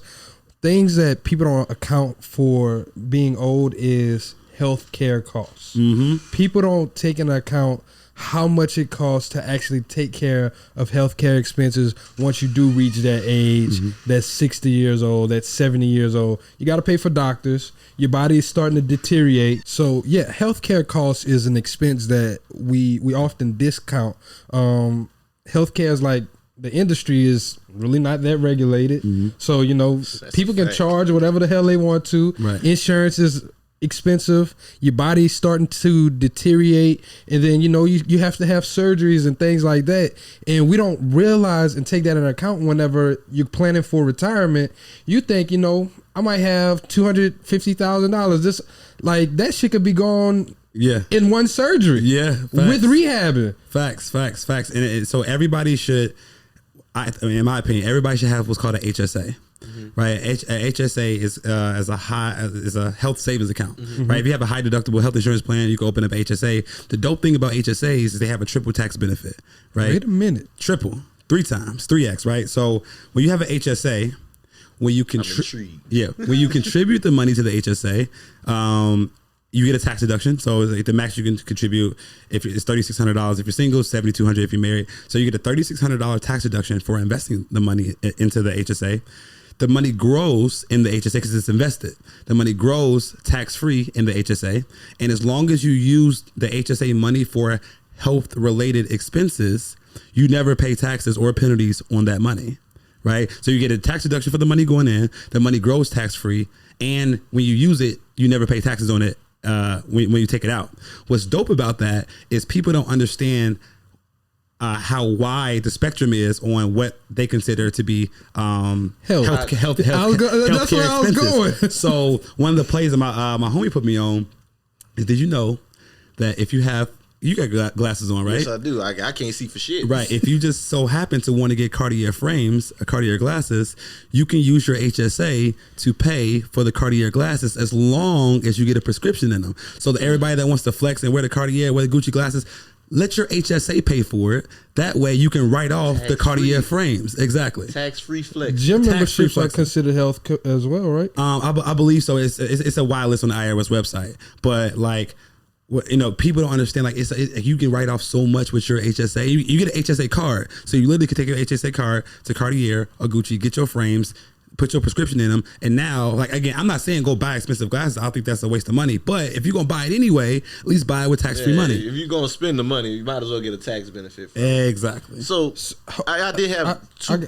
Things that people don't account for being old is health care costs. Mm-hmm. People don't take into account how much it costs to actually take care of healthcare expenses once you do reach that age, that's 60 years old, that's 70 years old. You got to pay for doctors. Your body is starting to deteriorate. So yeah, healthcare costs is an expense that we often discount. Healthcare is like, the industry is really not that regulated. So, you know, people can charge whatever the hell they want to. Right. Insurance is expensive. Your body's starting to deteriorate. And then, you know, you have to have surgeries and things like that. And we don't realize and take that into account whenever you're planning for retirement. You think, you know, I might have $250,000. This, like, that shit could be gone in one surgery. Yeah. With rehabbing. Facts. And so everybody should, I mean, in my opinion, everybody should have what's called an HSA. Right, HSA is a health savings account. Right, if you have a high deductible health insurance plan, you can open up HSA. The dope thing about HSAs is they have a triple tax benefit. Right, wait a minute, triple, 3 times, 3x. Right, so when you have an HSA, when you when you contribute the money to the HSA, you get a tax deduction. So the max you can contribute, if it's $3,600 if you're single, $7,200 if you're married. So you get a $3,600 tax deduction for investing the money into the HSA. The money grows in the HSA because it's invested. The money grows tax-free in the HSA. And as long as you use the HSA money for health-related expenses, you never pay taxes or penalties on that money, right? So you get a tax deduction for the money going in. The money grows tax-free. And when you use it, you never pay taxes on it when you take it out. What's dope about that is people don't understand how wide the spectrum is on what they consider to be health that's where I was going. So one of the plays that my homie put me on is, did you know that if you got glasses on, right? Yes, I do. I can't see for shit. Right. If you just so happen to want to get Cartier frames, Cartier glasses, you can use your HSA to pay for the Cartier glasses as long as you get a prescription in them. So that everybody that wants to flex and wear the Cartier, wear the Gucci glasses, let your HSA pay for it. That way you can write off the Cartier frames. Exactly. Tax-free flex. Gym memberships are considered health as well, right? I believe so. It's a wide list on the IRS website. But like, you know, people don't understand, like, you can write off so much with your HSA. You get an HSA card. So you literally can take your HSA card to Cartier or Gucci, get your frames, put your prescription in them. And now, like, again, I'm not saying go buy expensive glasses. I don't think that's a waste of money. But if you're going to buy it anyway, at least buy it with tax-free money. If you're going to spend the money, you might as well get a tax benefit from it. Exactly. So I did have two.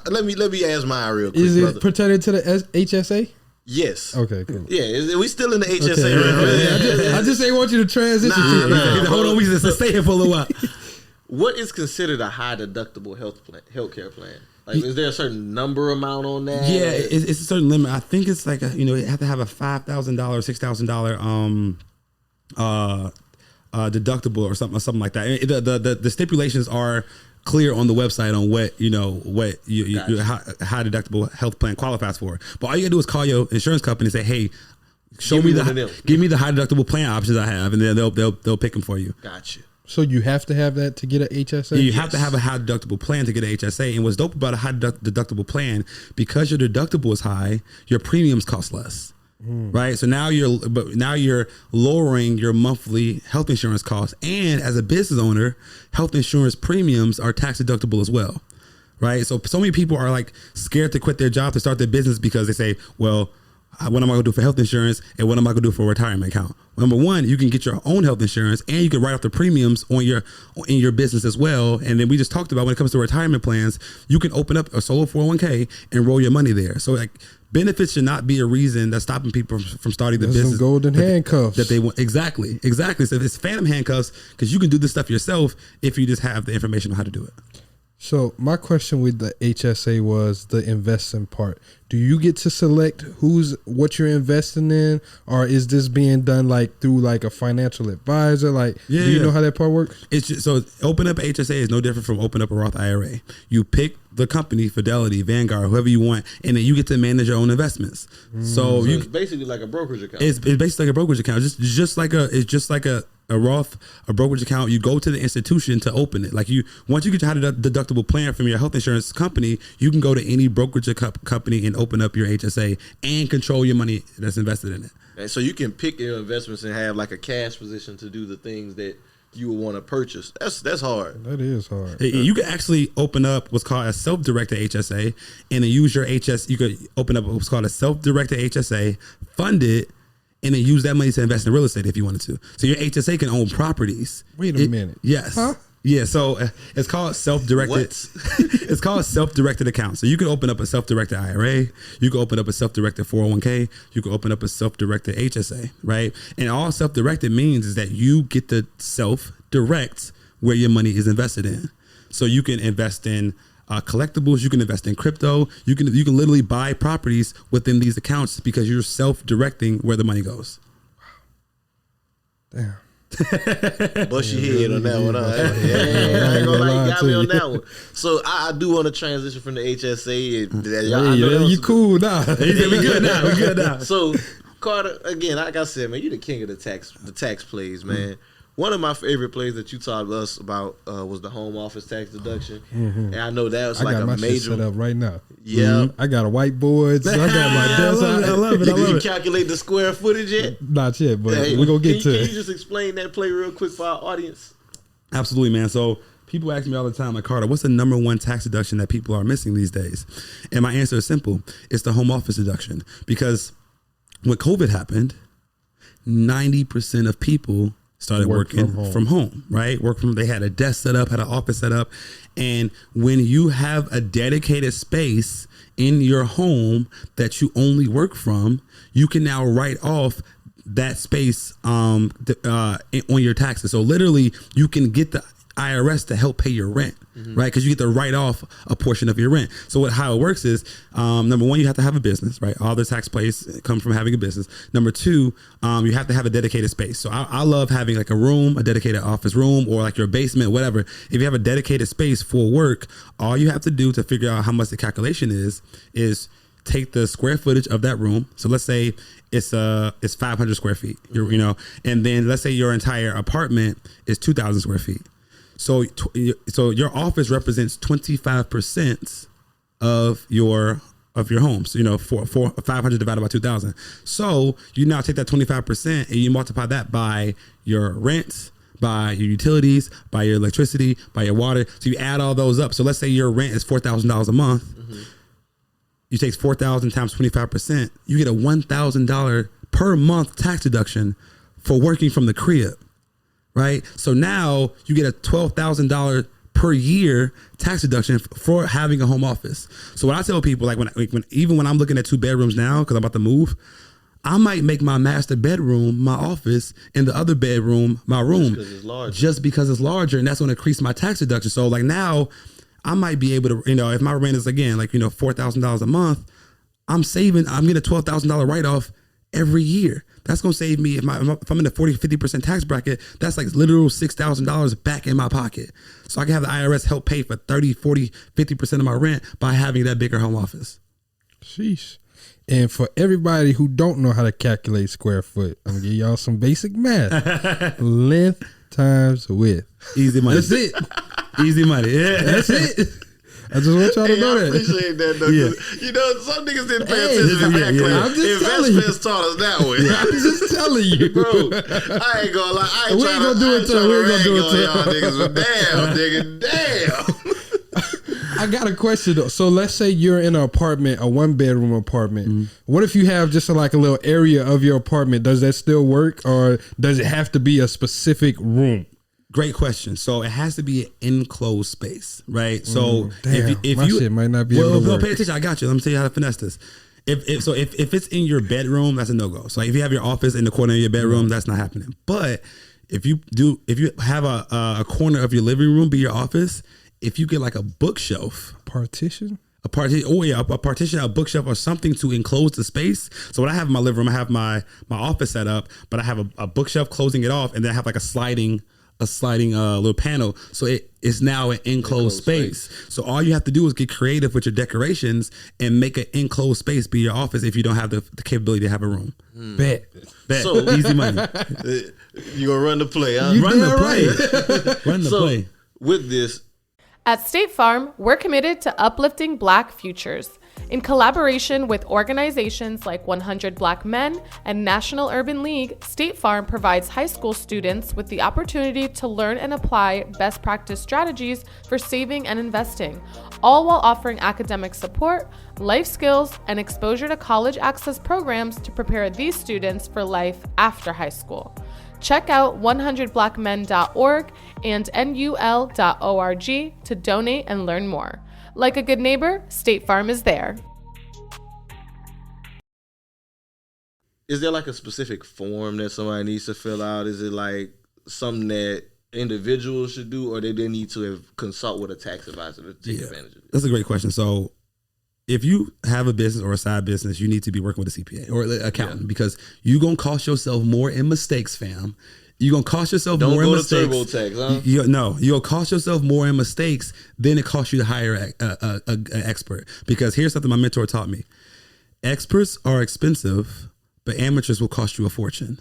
Let me ask mine real quick. Is it pertaining to the HSA? Yes. Okay, cool. Yeah, we still in the HSA. Okay, I just ain't want you to transition to it. Hold on, we just stay here for a little while. What is considered a high deductible healthcare plan? Like, is there a certain number amount on that? Yeah, it's a certain limit. I think it's like you have to have a $5,000, $6,000 deductible or something like that. The stipulations are clear on the website on what your high deductible health plan qualifies for. But all you gotta do is call your insurance company and say, "Hey, give me the high deductible plan options I have," and then they'll pick them for you. Gotcha. So you have to have that to get an HSA? Yeah, you have to have a high deductible plan to get an HSA. And what's dope about a high deductible plan, because your deductible is high, your premiums cost less. Right, so now you're lowering your monthly health insurance costs, and as a business owner, health insurance premiums are tax deductible as well. Right, so many people are like scared to quit their job to start their business because they say, well, What am I going to do for health insurance, and what am I going to do for a retirement account? Number one, you can get your own health insurance, and you can write off the premiums in your business as well. And then we just talked about when it comes to retirement plans, you can open up a solo 401k and roll your money there. So like benefits should not be a reason that's stopping people from starting the business. Some golden handcuffs that they want. Exactly. So it's phantom handcuffs because you can do this stuff yourself if you just have the information on how to do it. So my question with the HSA was the investing part. Do you get to select what you're investing in, or is this being done like through like a financial advisor? Like, do you know how that part works? It's just, so open up HSA is no different from open up a Roth IRA. You pick the company, Fidelity, Vanguard, whoever you want, and then you get to manage your own investments. So it's basically like a brokerage account. It's basically like a brokerage account. It's just like a Roth, a brokerage account. You go to the institution to open it. Like once you get your deductible plan from your health insurance company, you can go to any brokerage company and open up your HSA and control your money that's invested in it. And so you can pick your investments and have like a cash position to do the things that you would want to purchase. That's hard. That is hard. You can actually open up what's called a self-directed HSA, and then use your You could open up what's called a self-directed HSA, fund it, and then use that money to invest in real estate if you wanted to. So your HSA can own properties. Wait a minute. Yes. Huh? Yeah, so it's called self-directed. It's called self-directed account. So you can open up a self-directed IRA. You can open up a self-directed 401k. You can open up a self-directed HSA, right? And all self-directed means is that you get to self-direct where your money is invested in. So you can invest in collectibles. You can invest in crypto. You can literally buy properties within these accounts because you're self-directing where the money goes. Damn. Bust your head on that one. I ain't gonna lie, you got me on that one. So I do want to transition from the HSA. You cool now. We good now. So Carter, again, like I said, man, you the king of the tax plays, man. One of my favorite plays that you taught us about was the home office tax deduction, and I know that was like a major. Shit set up right now. Yeah, I got a whiteboard. So I got my desk. I love it. Did you calculate the square footage yet? Not yet, but we're gonna get to it. Can you just explain that play real quick for our audience? Absolutely, man. So people ask me all the time, like, Carter, what's the number one tax deduction that people are missing these days? And my answer is simple: it's the home office deduction. Because when COVID happened, 90% of people started working from home, right? They had a desk set up, had an office set up. And when you have a dedicated space in your home that you only work from, you can now write off that space on your taxes. So literally you can get the IRS to help pay your rent, right? Because you get to write off a portion of your rent. So how it works is, number one, you have to have a business, right? All the tax plays come from having a business. Number two, you have to have a dedicated space. So I love having like a room, a dedicated office room, or like your basement, whatever. If you have a dedicated space for work, all you have to do to figure out how much the calculation is take the square footage of that room. So let's say it's 500 square feet, and then let's say your entire apartment is 2,000 square feet. So your office represents 25% of your home. So, 500 divided by 2,000. So you now take that 25% and you multiply that by your rent, by your utilities, by your electricity, by your water. So you add all those up. So let's say your rent is $4,000 a month. Mm-hmm. You take 4,000 times 25%. You get a $1,000 per month tax deduction for working from the crib. Right. So now you get a $12,000 per year tax deduction for having a home office. So what I tell people, like when I'm looking at 2 bedrooms now, because I'm about to move, I might make my master bedroom my office and the other bedroom my room just because it's larger. And that's going to increase my tax deduction. So like now I might be able to, if my rent is again, like, $4,000 a month, I'm getting a $12,000 write-off every year. That's going to save me, if I'm in the 40-50% tax bracket, that's like literal $6,000 back in my pocket. So I can have the IRS help pay for 30, 40, 50% of my rent by having that bigger home office. Sheesh. And for everybody who don't know how to calculate square foot, I'm going to give y'all some basic math. Length times width. Easy money. That's it. Easy money. Yeah. That's it. I just want y'all to know that. I appreciate that, though. Yeah. Some niggas didn't pay attention to that class. Investments taught us that way. I'm just telling you. Bro, I ain't gonna lie. We ain't gonna do it to y'all niggas, but damn, nigga, damn. I got a question though. So let's say you're in an apartment, a 1-bedroom apartment. What if you have just like a little area of your apartment? Does that still work, or does it have to be a specific room? Great question. So it has to be an enclosed space, right? So if my shit might not be able to work. Pay attention. I got you. Let me tell you how to finesse this. If it's in your bedroom, that's a no-go. So if you have your office in the corner of your bedroom, that's not happening. But if you have a corner of your living room be your office, if you get like a bookshelf, a partition, a partition, a bookshelf, or something to enclose the space. So what I have in my living room, I have my office set up, but I have a bookshelf closing it off, and then I have like a sliding little panel, so it is now an enclosed space. So all you have to do is get creative with your decorations and make an enclosed space be your office if you don't have the capability to have a room. Bet. So easy money. You gonna run the play, huh? Run the play. With this, at State Farm, we're committed to uplifting Black futures. In collaboration with organizations like 100 Black Men and National Urban League, State Farm provides high school students with the opportunity to learn and apply best practice strategies for saving and investing, all while offering academic support, life skills, and exposure to college access programs to prepare these students for life after high school. Check out 100blackmen.org and nul.org to donate and learn more. Like a good neighbor, State Farm is there. Is there like a specific form that somebody needs to fill out? Is it like something that individuals should do, or they need to consult with a tax advisor to take advantage of it? That's a great question. So if you have a business or a side business, you need to be working with a CPA or an accountant because you're going to cost yourself more in mistakes, fam. You're going to cost yourself more in mistakes. Don't go to TurboTax, huh? You're going to cost yourself more in mistakes than it costs you to hire an expert. Because here's something my mentor taught me. Experts are expensive, but amateurs will cost you a fortune.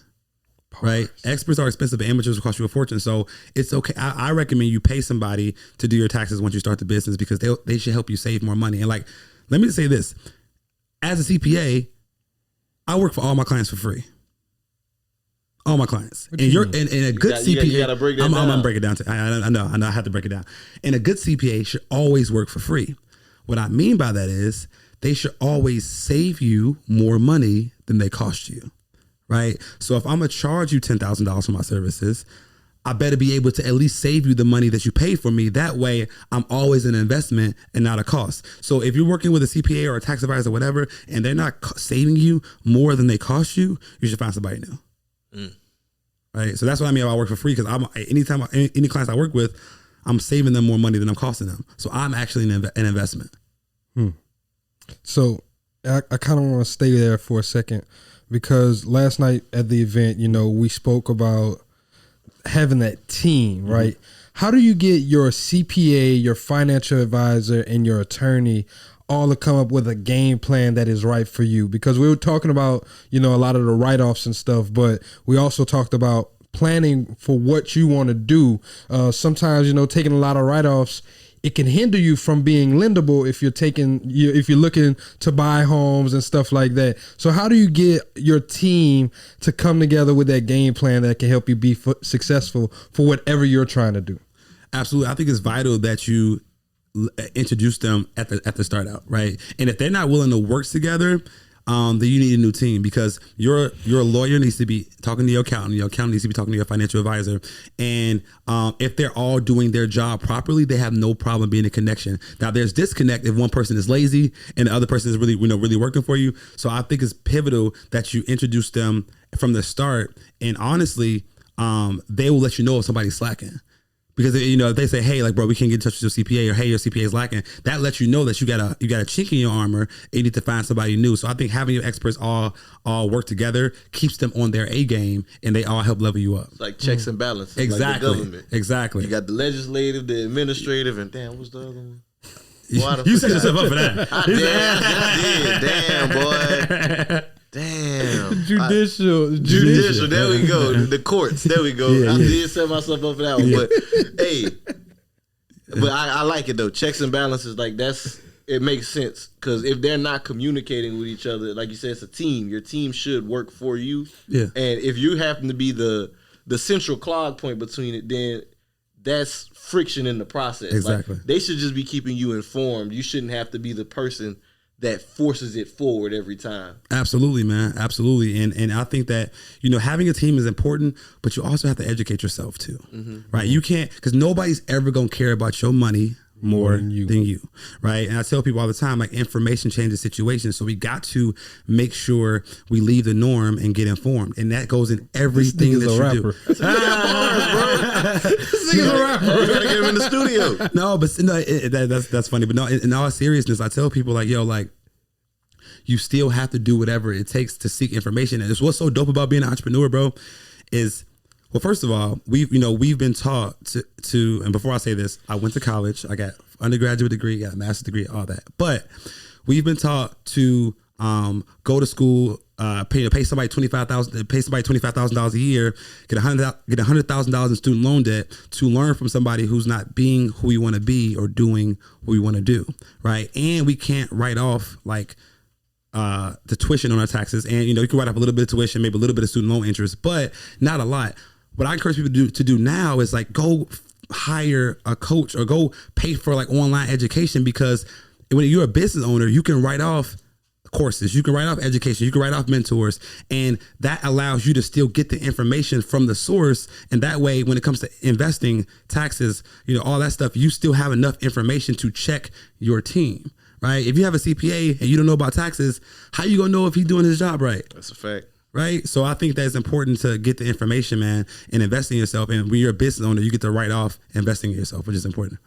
Right? Experts are expensive, but amateurs will cost you a fortune. So it's okay. I recommend you pay somebody to do your taxes once you start the business because they should help you save more money. And like, let me just say this. As a CPA, I work for all my clients for free. All my clients. And you're in a good CPA. You gotta break that I'm down. gonna break it down. I know I have to break it down. And a good CPA should always work for free. What I mean by that is they should always save you more money than they cost you. Right? So if I'm gonna charge you $10,000 for my services, I better be able to at least save you the money that you pay for me. That way I'm always an investment and not a cost. So if you're working with a CPA or a tax advisor or whatever, and they're not saving you more than they cost you, you should find somebody new. Right. So that's what I mean by I work for free. Cause any clients I work with, I'm saving them more money than I'm costing them. So I'm actually an investment. So I kind of want to stay there for a second because last night at the event, we spoke about having that team, right? How do you get your CPA, your financial advisor, and your attorney all to come up with a game plan that is right for you? Because we were talking about, a lot of the write-offs and stuff, but we also talked about planning for what you want to do. Sometimes, taking a lot of write-offs, it can hinder you from being lendable if you're looking to buy homes and stuff like that. So how do you get your team to come together with that game plan that can help you be successful for whatever you're trying to do? Absolutely. I think it's vital that you introduce them at the start out, right? And if they're not willing to work together, then you need a new team because your lawyer needs to be talking to your accountant needs to be talking to your financial advisor. And if they're all doing their job properly, they have no problem being a connection. Now there's disconnect if one person is lazy and the other person is really working for you. So I think it's pivotal that you introduce them from the start. And honestly, they will let you know if somebody's slacking. Because if they say, hey, like, bro, we can't get in touch with your CPA, or hey, your CPA is lacking, that lets you know that you got a chink in your armor and you need to find somebody new. So I think having your experts all work together keeps them on their A game and they all help level you up. It's like checks and balances. Exactly. Like the government. Exactly. You got the legislative, the administrative, and damn, what's the other one? You set yourself up for that. I did. Damn, boy. Damn. Judicial. There we go. The courts. There we go. I did set myself up for that one. But hey, I like it though. Checks and balances, like it makes sense. Because if they're not communicating with each other, like you said, it's a team. Your team should work for you. Yeah. And if you happen to be the central clog point between it, then that's friction in the process. Exactly. Like, they should just be keeping you informed. You shouldn't have to be the person that forces it forward every time. Absolutely, man. Absolutely. And I think that, having a team is important, but you also have to educate yourself too, right? You can't, because nobody's ever going to care about your money more than you, right? And I tell people all the time, like, information changes situations. So we got to make sure we leave the norm and get informed. And that goes in everything that you do. This nigga's a rapper. We gotta get him in the studio. No, but that's funny. But no, in all seriousness, I tell people, like, yo, like, you still have to do whatever it takes to seek information. And it's what's so dope about being an entrepreneur, bro, is, well, first of all, we've been taught to, and before I say this, I went to college. I got undergraduate degree, got a master's degree, all that. But we've been taught to go to school, pay somebody $25,000 a year, get $100,000 in student loan debt to learn from somebody who's not being who we want to be or doing what we want to do, right? And we can't write off like the tuition on our taxes, and you can write off a little bit of tuition, maybe a little bit of student loan interest, but not a lot. What I encourage people to do now is like go hire a coach or go pay for like online education, because when you're a business owner, you can write off courses, you can write off education, you can write off mentors, and that allows you to still get the information from the source. And that way, when it comes to investing, taxes, all that stuff, you still have enough information to check your team, right? If you have a CPA and you don't know about taxes, how you gonna know if he's doing his job right? That's a fact. Right. So I think that it's important to get the information, man, and invest in yourself. And when you're a business owner, you get to write off investing in yourself, which is important.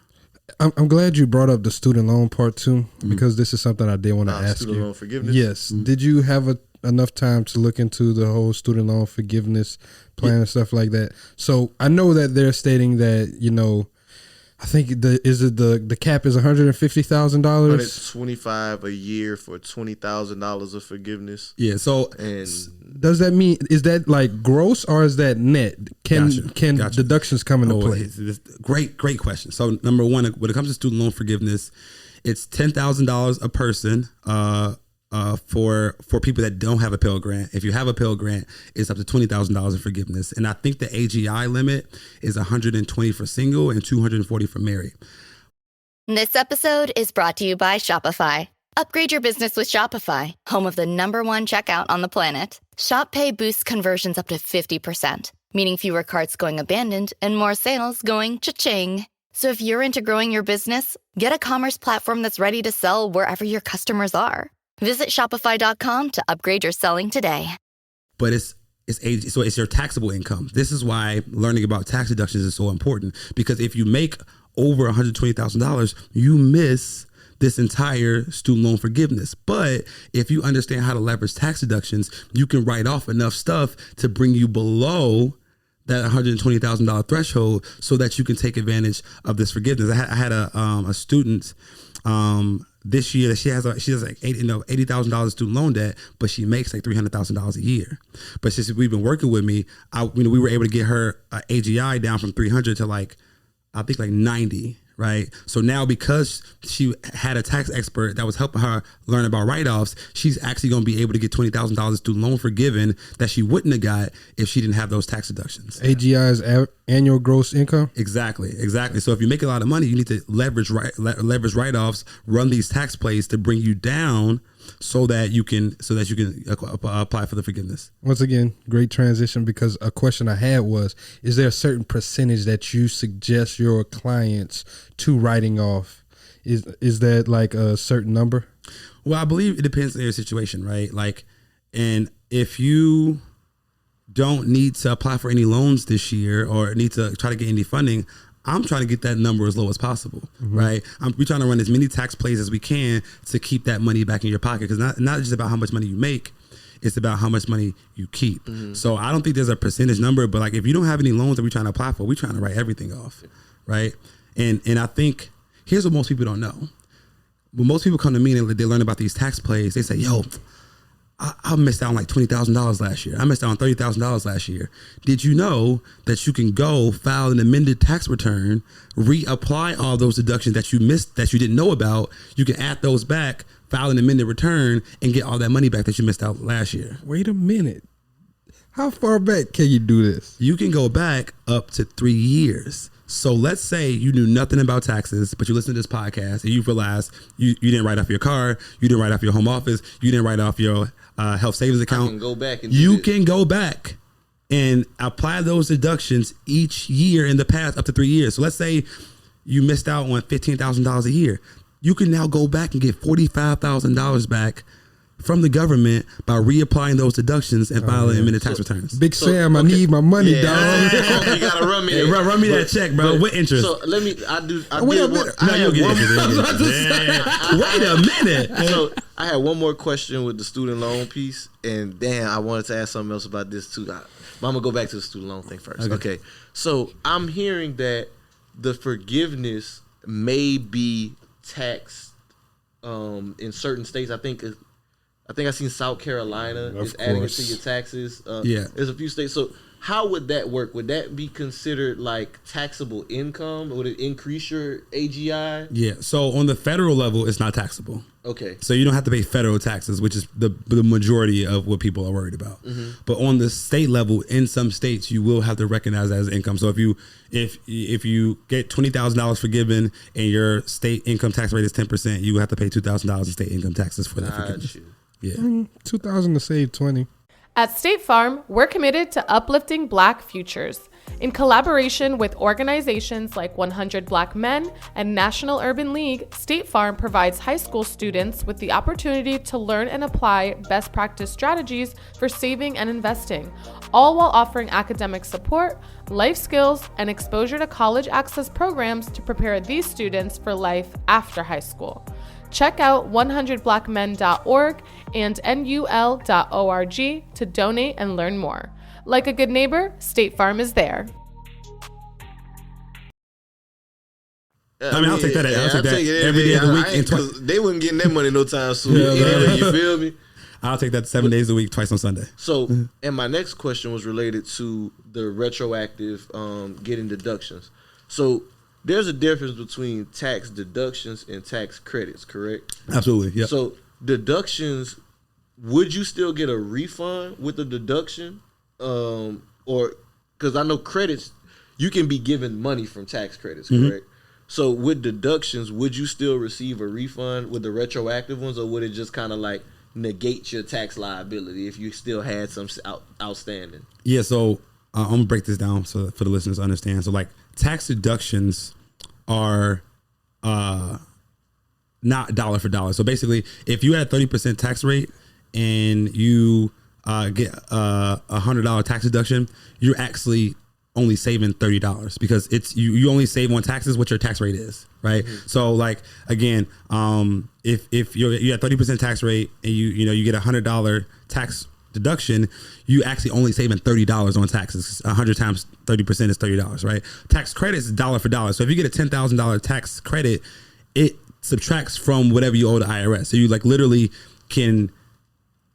I'm glad you brought up the student loan part too, because this is something I did want to ask student you. Loan forgiveness? Yes. Did you have enough time to look into the whole student loan forgiveness plan and stuff like that? So I know that they're stating that, I think the cap is $150,000. $125 a year for $20,000 of forgiveness. Yeah. So, and does that mean, is that like gross or is that net? Can deductions come into play? Great question. So number one, when it comes to student loan forgiveness, it's $10,000 a person for people that don't have a Pell Grant. If you have a Pell Grant, it's up to $20,000 in forgiveness. And I think the AGI limit is $120 for single and $240 for married. This episode is brought to you by Shopify. Upgrade your business with Shopify, home of the #1 checkout on the planet. Shop Pay boosts conversions up to 50%, meaning fewer carts going abandoned and more sales going cha-ching. So if you're into growing your business, get a commerce platform that's ready to sell wherever your customers are. Visit Shopify.com to upgrade your selling today. But it's your taxable income. This is why learning about tax deductions is so important, because if you make over $120,000, you miss this entire student loan forgiveness. But if you understand how to leverage tax deductions, you can write off enough stuff to bring you below that $120,000 threshold so that you can take advantage of this forgiveness. I had a student this year that she has like $80,000 student loan debt, but she makes like $300,000 a year. But since we've been working with me, we were able to get her AGI down from 300 to like 90. Right. So now, because she had a tax expert that was helping her learn about write-offs, she's actually going to be able to get $20,000 student loan forgiven that she wouldn't have got if she didn't have those tax deductions. AGI is annual gross income. Exactly. So if you make a lot of money, you need to leverage write-offs, run these tax plays to bring you down so that you can apply for the forgiveness. Once again, great transition, because a question I had was, is there a certain percentage that you suggest your clients to writing off? Is that like a certain number? Well, I believe it depends on your situation, right? Like, and if you don't need to apply for any loans this year or need to try to get any funding, I'm trying to get that number as low as possible, right? We're trying to run as many tax plays as we can to keep that money back in your pocket, because not just about how much money you make, it's about how much money you keep. So I don't think there's a percentage number, but like if you don't have any loans that we're trying to apply for, we're trying to write everything off, right? And I think here's what most people don't know. When most people come to me and they learn about these tax plays, they say, yo, I missed out on like $20,000 last year. I missed out on $30,000 last year. Did you know that you can go file an amended tax return, reapply all those deductions that you missed, that you didn't know about? You can add those back, file an amended return, and get all that money back that you missed out last year. Wait a minute. How far back can you do this? You can go back up to 3 years. So let's say you knew nothing about taxes, but you listen to this podcast and you realize you didn't write off your car, you didn't write off your home office, you didn't write off your health savings account. I can go back and you can go back and apply those deductions each year in the past up to 3 years. So let's say you missed out on $15,000 a year. You can now go back and get $45,000 back from the government by reapplying those deductions and filing them in the tax returns. Big Sam, I need my money, dog. You gotta run me. Run me that check, bro. With interest. So let me. Wait a minute. So I had one more question with the student loan piece, and damn, I wanted to ask something else about this too. I'm gonna go back to the student loan thing first. Okay. So I'm hearing that the forgiveness may be taxed in certain states. I think I seen South Carolina is adding it to your taxes. There's a few states. So how would that work? Would that be considered like taxable income? Would it increase your AGI? Yeah. So on the federal level, it's not taxable. Okay. So you don't have to pay federal taxes, which is the majority of what people are worried about. Mm-hmm. But on the state level, in some states, you will have to recognize that as income. So if you get $20,000 forgiven and your state income tax rate is 10%, you have to pay $2,000 in state income taxes for that forgiveness. Yeah. $2,000 to save 20. At State Farm, we're committed to uplifting Black futures. In collaboration with organizations like 100 Black Men and National Urban League, State Farm provides high school students with the opportunity to learn and apply best practice strategies for saving and investing, all while offering academic support, life skills, and exposure to college access programs to prepare these students for life after high school. Check out 100blackmen.org and nul.org to donate and learn more. Like a good neighbor, State Farm is there. I'll take that. I'll take that every day of the week. They wasn't getting that money no time soon. Anyway, you feel me? I'll take that 7 days a week, twice on Sunday. So, and my next question was related to the retroactive getting deductions. So, there's a difference between tax deductions and tax credits, correct? Absolutely, yeah. So, deductions, would you still get a refund with the deduction? Or, because I know credits, you can be given money from tax credits, correct? Mm-hmm. So, with deductions, would you still receive a refund with the retroactive ones, or would it just kind of like negate your tax liability if you still had some outstanding? Yeah, so I'm going to break this down so for the listeners to understand. So, like, tax deductions are not dollar for dollar. So basically, if you had 30% tax rate and you get a $100 tax deduction, you're actually only saving $30 because it's you only save on taxes what your tax rate is, right? Mm-hmm. So like again, if you have 30% tax rate and you get $100 tax deduction, you actually only saving $30 on taxes. 100 times 30% is $30, right? Tax credits is dollar for dollar. So if you get a $10,000 tax credit, it subtracts from whatever you owe the IRS. So you like literally can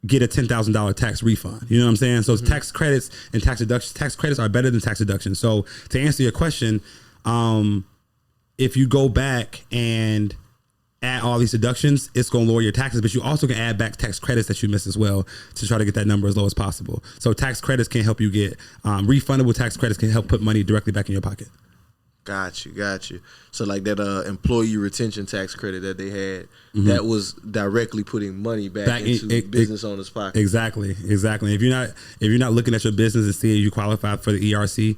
get a $10,000 tax refund. You know what I'm saying? So tax credits and tax deductions. Tax credits are better than tax deductions. So to answer your question, if you go back and add all these deductions, it's going to lower your taxes, but you also can add back tax credits that you missed as well to try to get that number as low as possible. So tax credits can help you get refundable tax credits can help put money directly back in your pocket. Got you. So like that employee retention tax credit that they had, that was directly putting money back into business owners' pocket. Exactly. If you're not looking at your business and seeing you qualify for the ERC,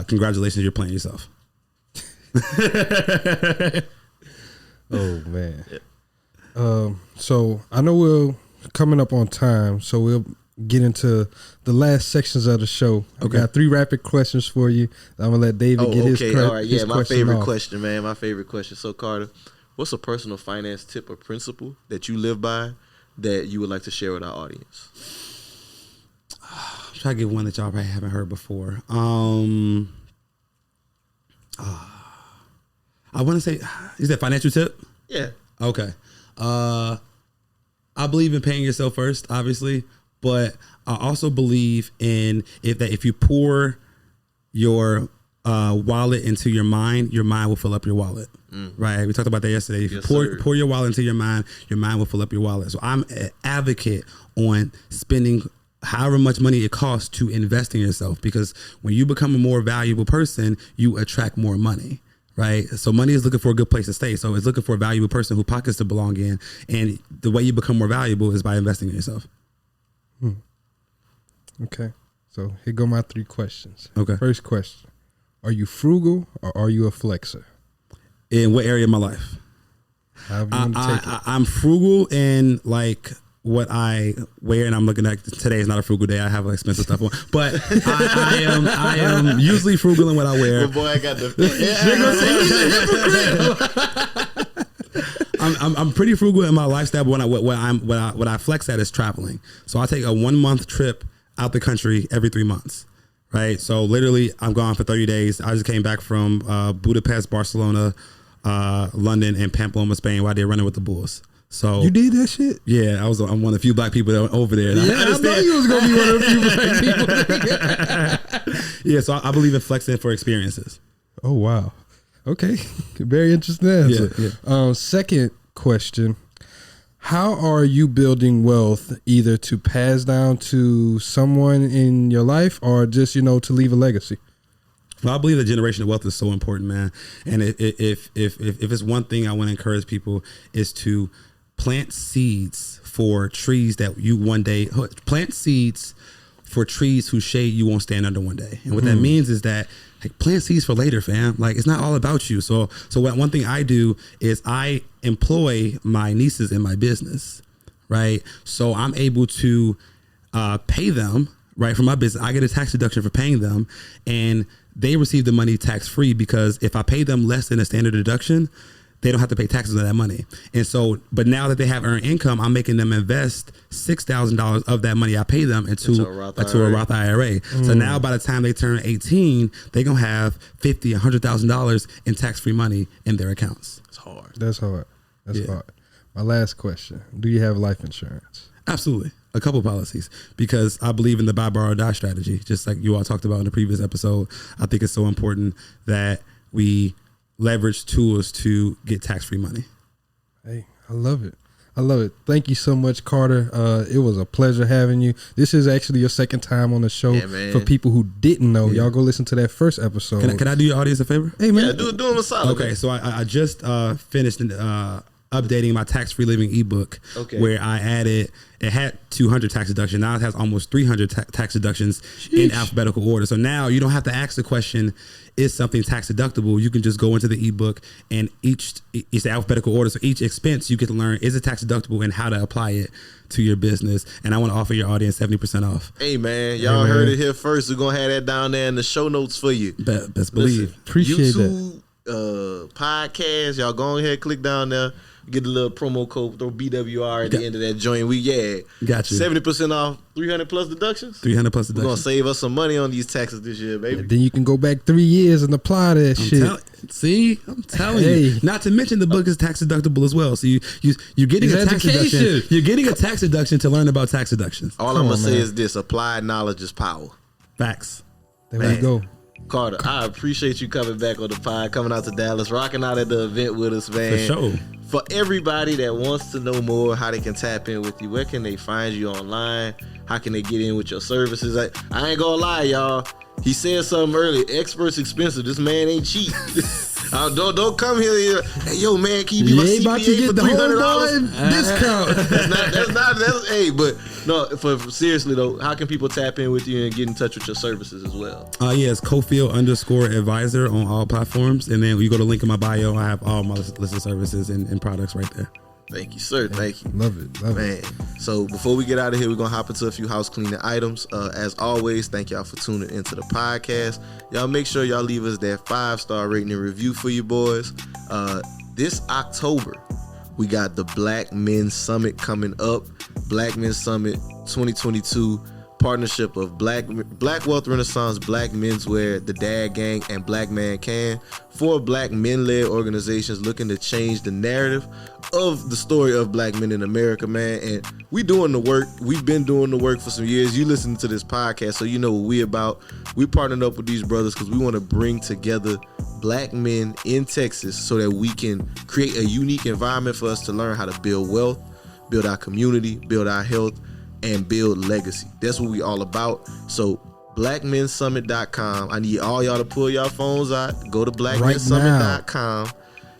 congratulations, you're playing yourself. Oh man. So I know we're coming up on time, so we'll get into the last sections of the show. Okay. I got 3 rapid questions for you. I'm gonna let David get his question. All right, yeah, my favorite question, man. My favorite question. So Carter, what's a personal finance tip or principle that you live by that you would like to share with our audience? I'm trying to get one that y'all probably haven't heard before. I want to say, is that financial tip? Yeah. Okay. I believe in paying yourself first, obviously, but I also believe in if you pour your wallet into your mind will fill up your wallet. Right? We talked about that yesterday. If you pour your wallet into your mind will fill up your wallet. So I'm an advocate on spending however much money it costs to invest in yourself, because when you become a more valuable person, you attract more money. Right. So money is looking for a good place to stay. So it's looking for a valuable person who pockets to belong in. And the way you become more valuable is by investing in yourself. Okay. So here go my 3 questions. Okay. First question. Are you frugal or are you a flexer? In what area of my life? However you want to take it. I'm frugal in like what I wear, and I'm looking at today is not a frugal day. I have expensive stuff on, but I am usually frugal in what I wear. Well, boy, I got the. I'm pretty frugal in my lifestyle, but what I flex at is traveling. So I take a 1-month trip out the country every 3 months. Right. So literally, I'm gone for 30 days. I just came back from Budapest, Barcelona, London, and Pamplona, Spain, while they're running with the Bulls. So you did that shit? Yeah, I'm one of the few black people that were over there. Yeah, I know you was gonna be one of the few black people. Yeah, so I believe in flexing for experiences. Oh wow, okay, very interesting answer. Yeah. Second question: how are you building wealth, either to pass down to someone in your life or just to leave a legacy? Well, I believe that generational wealth is so important, man. And if it's one thing I want to encourage people is to plant seeds for trees that you one day plant seeds for trees whose shade you won't stand under one day. And what that means is that plant seeds for later, fam. Like, it's not all about you. So one thing I do is I employ my nieces in my business, right? So I'm able to pay them, right, for my business. I get a tax deduction for paying them, and they receive the money tax free, because if I pay them less than a standard deduction, they don't have to pay taxes on that money. And so, but now that they have earned income, I'm making them invest $6,000 of that money I pay them into a Roth IRA. So now by the time they turn 18, they're going to have $50,000, $100,000 in tax-free money in their accounts. It's hard. That's hard. That's hard. My last question. Do you have life insurance? Absolutely. A couple policies, because I believe in the buy, borrow, die strategy. Just like you all talked about in the previous episode, I think it's so important that we leverage tools to get tax-free money. Hey, I love it. I love it. Thank you so much, Carter. It was a pleasure having you. This is actually your second time on the show. Yeah, for people who didn't know, y'all go listen to that first episode. Can I do your audience a favor? Hey, man. Yeah, do them a solid. Okay, so I just finished updating my tax-free living ebook, where I added, it had 200 tax deductions. Now it has almost 300 tax deductions in alphabetical order. So now you don't have to ask the question, is something tax deductible? You can just go into the ebook, and it's the alphabetical order. So each expense you get to learn, is it tax deductible, and how to apply it to your business. And I want to offer your audience 70% off. Hey man, y'all heard it here first. We're gonna have that down there in the show notes for you. Best believe. Appreciate YouTube, podcast, y'all go ahead, click down there. Get the little promo code, throw BWR at the end of that joint. Got you. 70% off, 300 plus deductions. 300 plus deductions. We're gonna save us some money on these taxes this year, baby. And then you can go back 3 years and apply that shit. I'm telling you. Not to mention the book is tax deductible as well. So you're getting a tax deduction. You're getting a tax deduction to learn about tax deductions. All I'm gonna say is this: applied knowledge is power. Facts. There we go. Carter, I appreciate you coming back on the pod, coming out to Dallas, rocking out at the event with us, man. For sure. For everybody that wants to know more, how they can tap in with you, where can they find you online? How can they get in with your services? I ain't gonna lie, y'all. He said something earlier. Expert's expensive. This man ain't cheap. Don't come here. Hey, yo, man, can you be my CPA about to get for the $300 discount? That's hey, but no. For seriously though, how can people tap in with you and get in touch with your services as well? It's Cofield_advisor on all platforms, and then you go to link in my bio. I have all my list of services and products right there. Thank you, sir. Thank you. Love it. Man. So before we get out of here, we're going to hop into a few house cleaning items. As always, thank y'all for tuning into the podcast. Y'all make sure y'all leave us that 5-star rating and review for you boys. This October, we got the Black Men Summit coming up. Black Men Summit 2022. Partnership of Black Wealth Renaissance, Black Menswear, the Dad Gang, and Black Man Can. 4 black men-led organizations looking to change the narrative of the story of black men in America, man. And we doing the work. We've been doing the work for some years. You listen to this podcast, so you know what we about. We partnered up with these brothers because we want to bring together black men in Texas so that we can create a unique environment for us to learn how to build wealth, build our community, build our health, and build legacy. That's what we all about. So blackmensummit.com. I need all y'all to pull y'all phones out, go to blackmensummit.com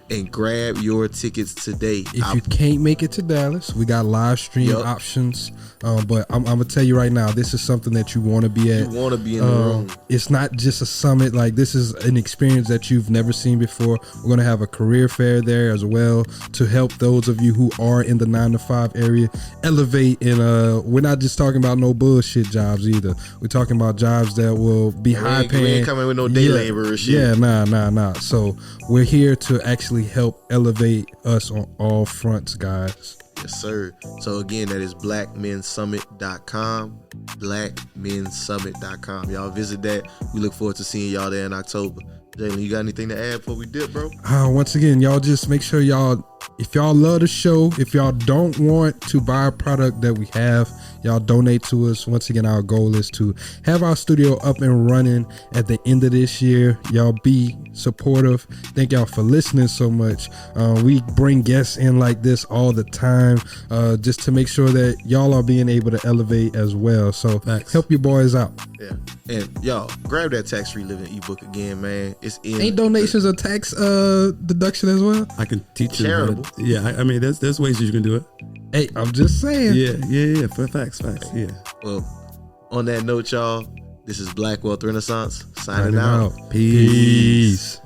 and grab your tickets today. If you can't make it to Dallas, we got live stream options. But I'm gonna tell you right now, this is something that you want to be at. You want to be in the room. It's not just a summit. Like, this is an experience that you've never seen before. We're gonna have a career fair there as well to help those of you who are in the 9-to-5 area elevate. And we're not just talking about no bullshit jobs either. We're talking about jobs that will be high paying. We ain't coming with no day labor or shit. Yeah, nah. So we're here to actually help elevate us on all fronts, guys. Yes, sir. So again, that is blackmensummit.com. Blackmensummit.com. Y'all visit that. We look forward to seeing y'all there in October. Jalen, you got anything to add before we dip, bro? Once again, y'all just make sure if y'all love the show, if y'all don't want to buy a product that we have, y'all donate to us. Once again, our goal is to have our studio up and running at the end of this year. Y'all be supportive. Thank y'all for listening so much. We bring guests in like this all the time, just to make sure that y'all are being able to elevate as well. So help your boys out. Yeah. And y'all, grab that tax-free living ebook again, man. It's in. Ain't donations a tax deduction as well? I can teach you. Charitable. Yeah, I mean, there's ways you can do it. Hey, I'm just saying. Yeah. Facts. Yeah. Well, on that note, y'all, this is Black Wealth Renaissance signing out. Peace.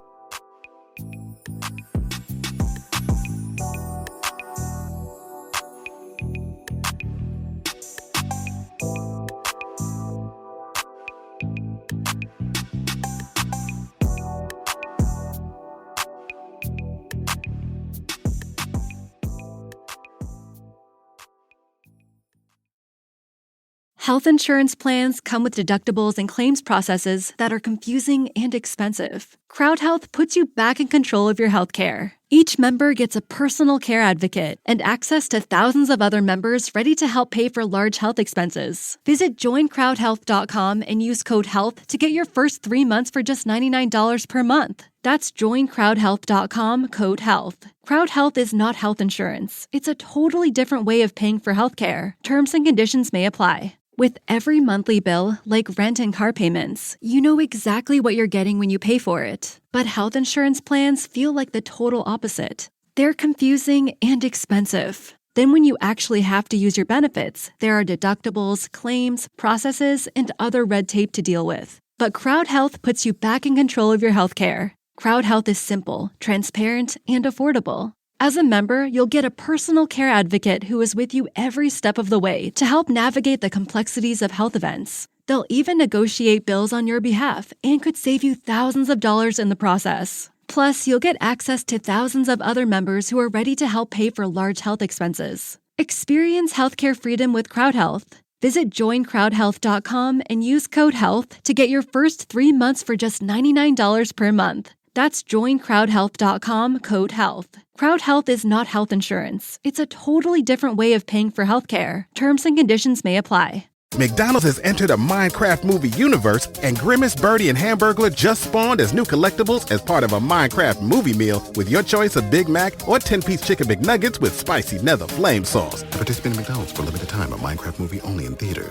Health insurance plans come with deductibles and claims processes that are confusing and expensive. CrowdHealth puts you back in control of your health care. Each member gets a personal care advocate and access to thousands of other members ready to help pay for large health expenses. Visit joincrowdhealth.com and use code HEALTH to get your first 3 months for just $99 per month. That's joincrowdhealth.com, code HEALTH. CrowdHealth is not health insurance. It's a totally different way of paying for healthcare. Terms and conditions may apply. With every monthly bill, like rent and car payments, you know exactly what you're getting when you pay for it. But health insurance plans feel like the total opposite. They're confusing and expensive. Then when you actually have to use your benefits, there are deductibles, claims, processes, and other red tape to deal with. But CrowdHealth puts you back in control of your healthcare. CrowdHealth is simple, transparent, and affordable. As a member, you'll get a personal care advocate who is with you every step of the way to help navigate the complexities of health events. They'll even negotiate bills on your behalf and could save you thousands of dollars in the process. Plus, you'll get access to thousands of other members who are ready to help pay for large health expenses. Experience healthcare freedom with CrowdHealth. Visit joincrowdhealth.com and use code HEALTH to get your first 3 months for just $99 per month. That's joincrowdhealth.com, code HEALTH. CrowdHealth is not health insurance. It's a totally different way of paying for healthcare. Terms and conditions may apply. McDonald's has entered a Minecraft movie universe, and Grimace, Birdie, and Hamburglar just spawned as new collectibles as part of a Minecraft movie meal with your choice of Big Mac or 10-piece chicken McNuggets with spicy nether flame sauce. Participate in McDonald's for a limited time. A Minecraft movie only in theaters.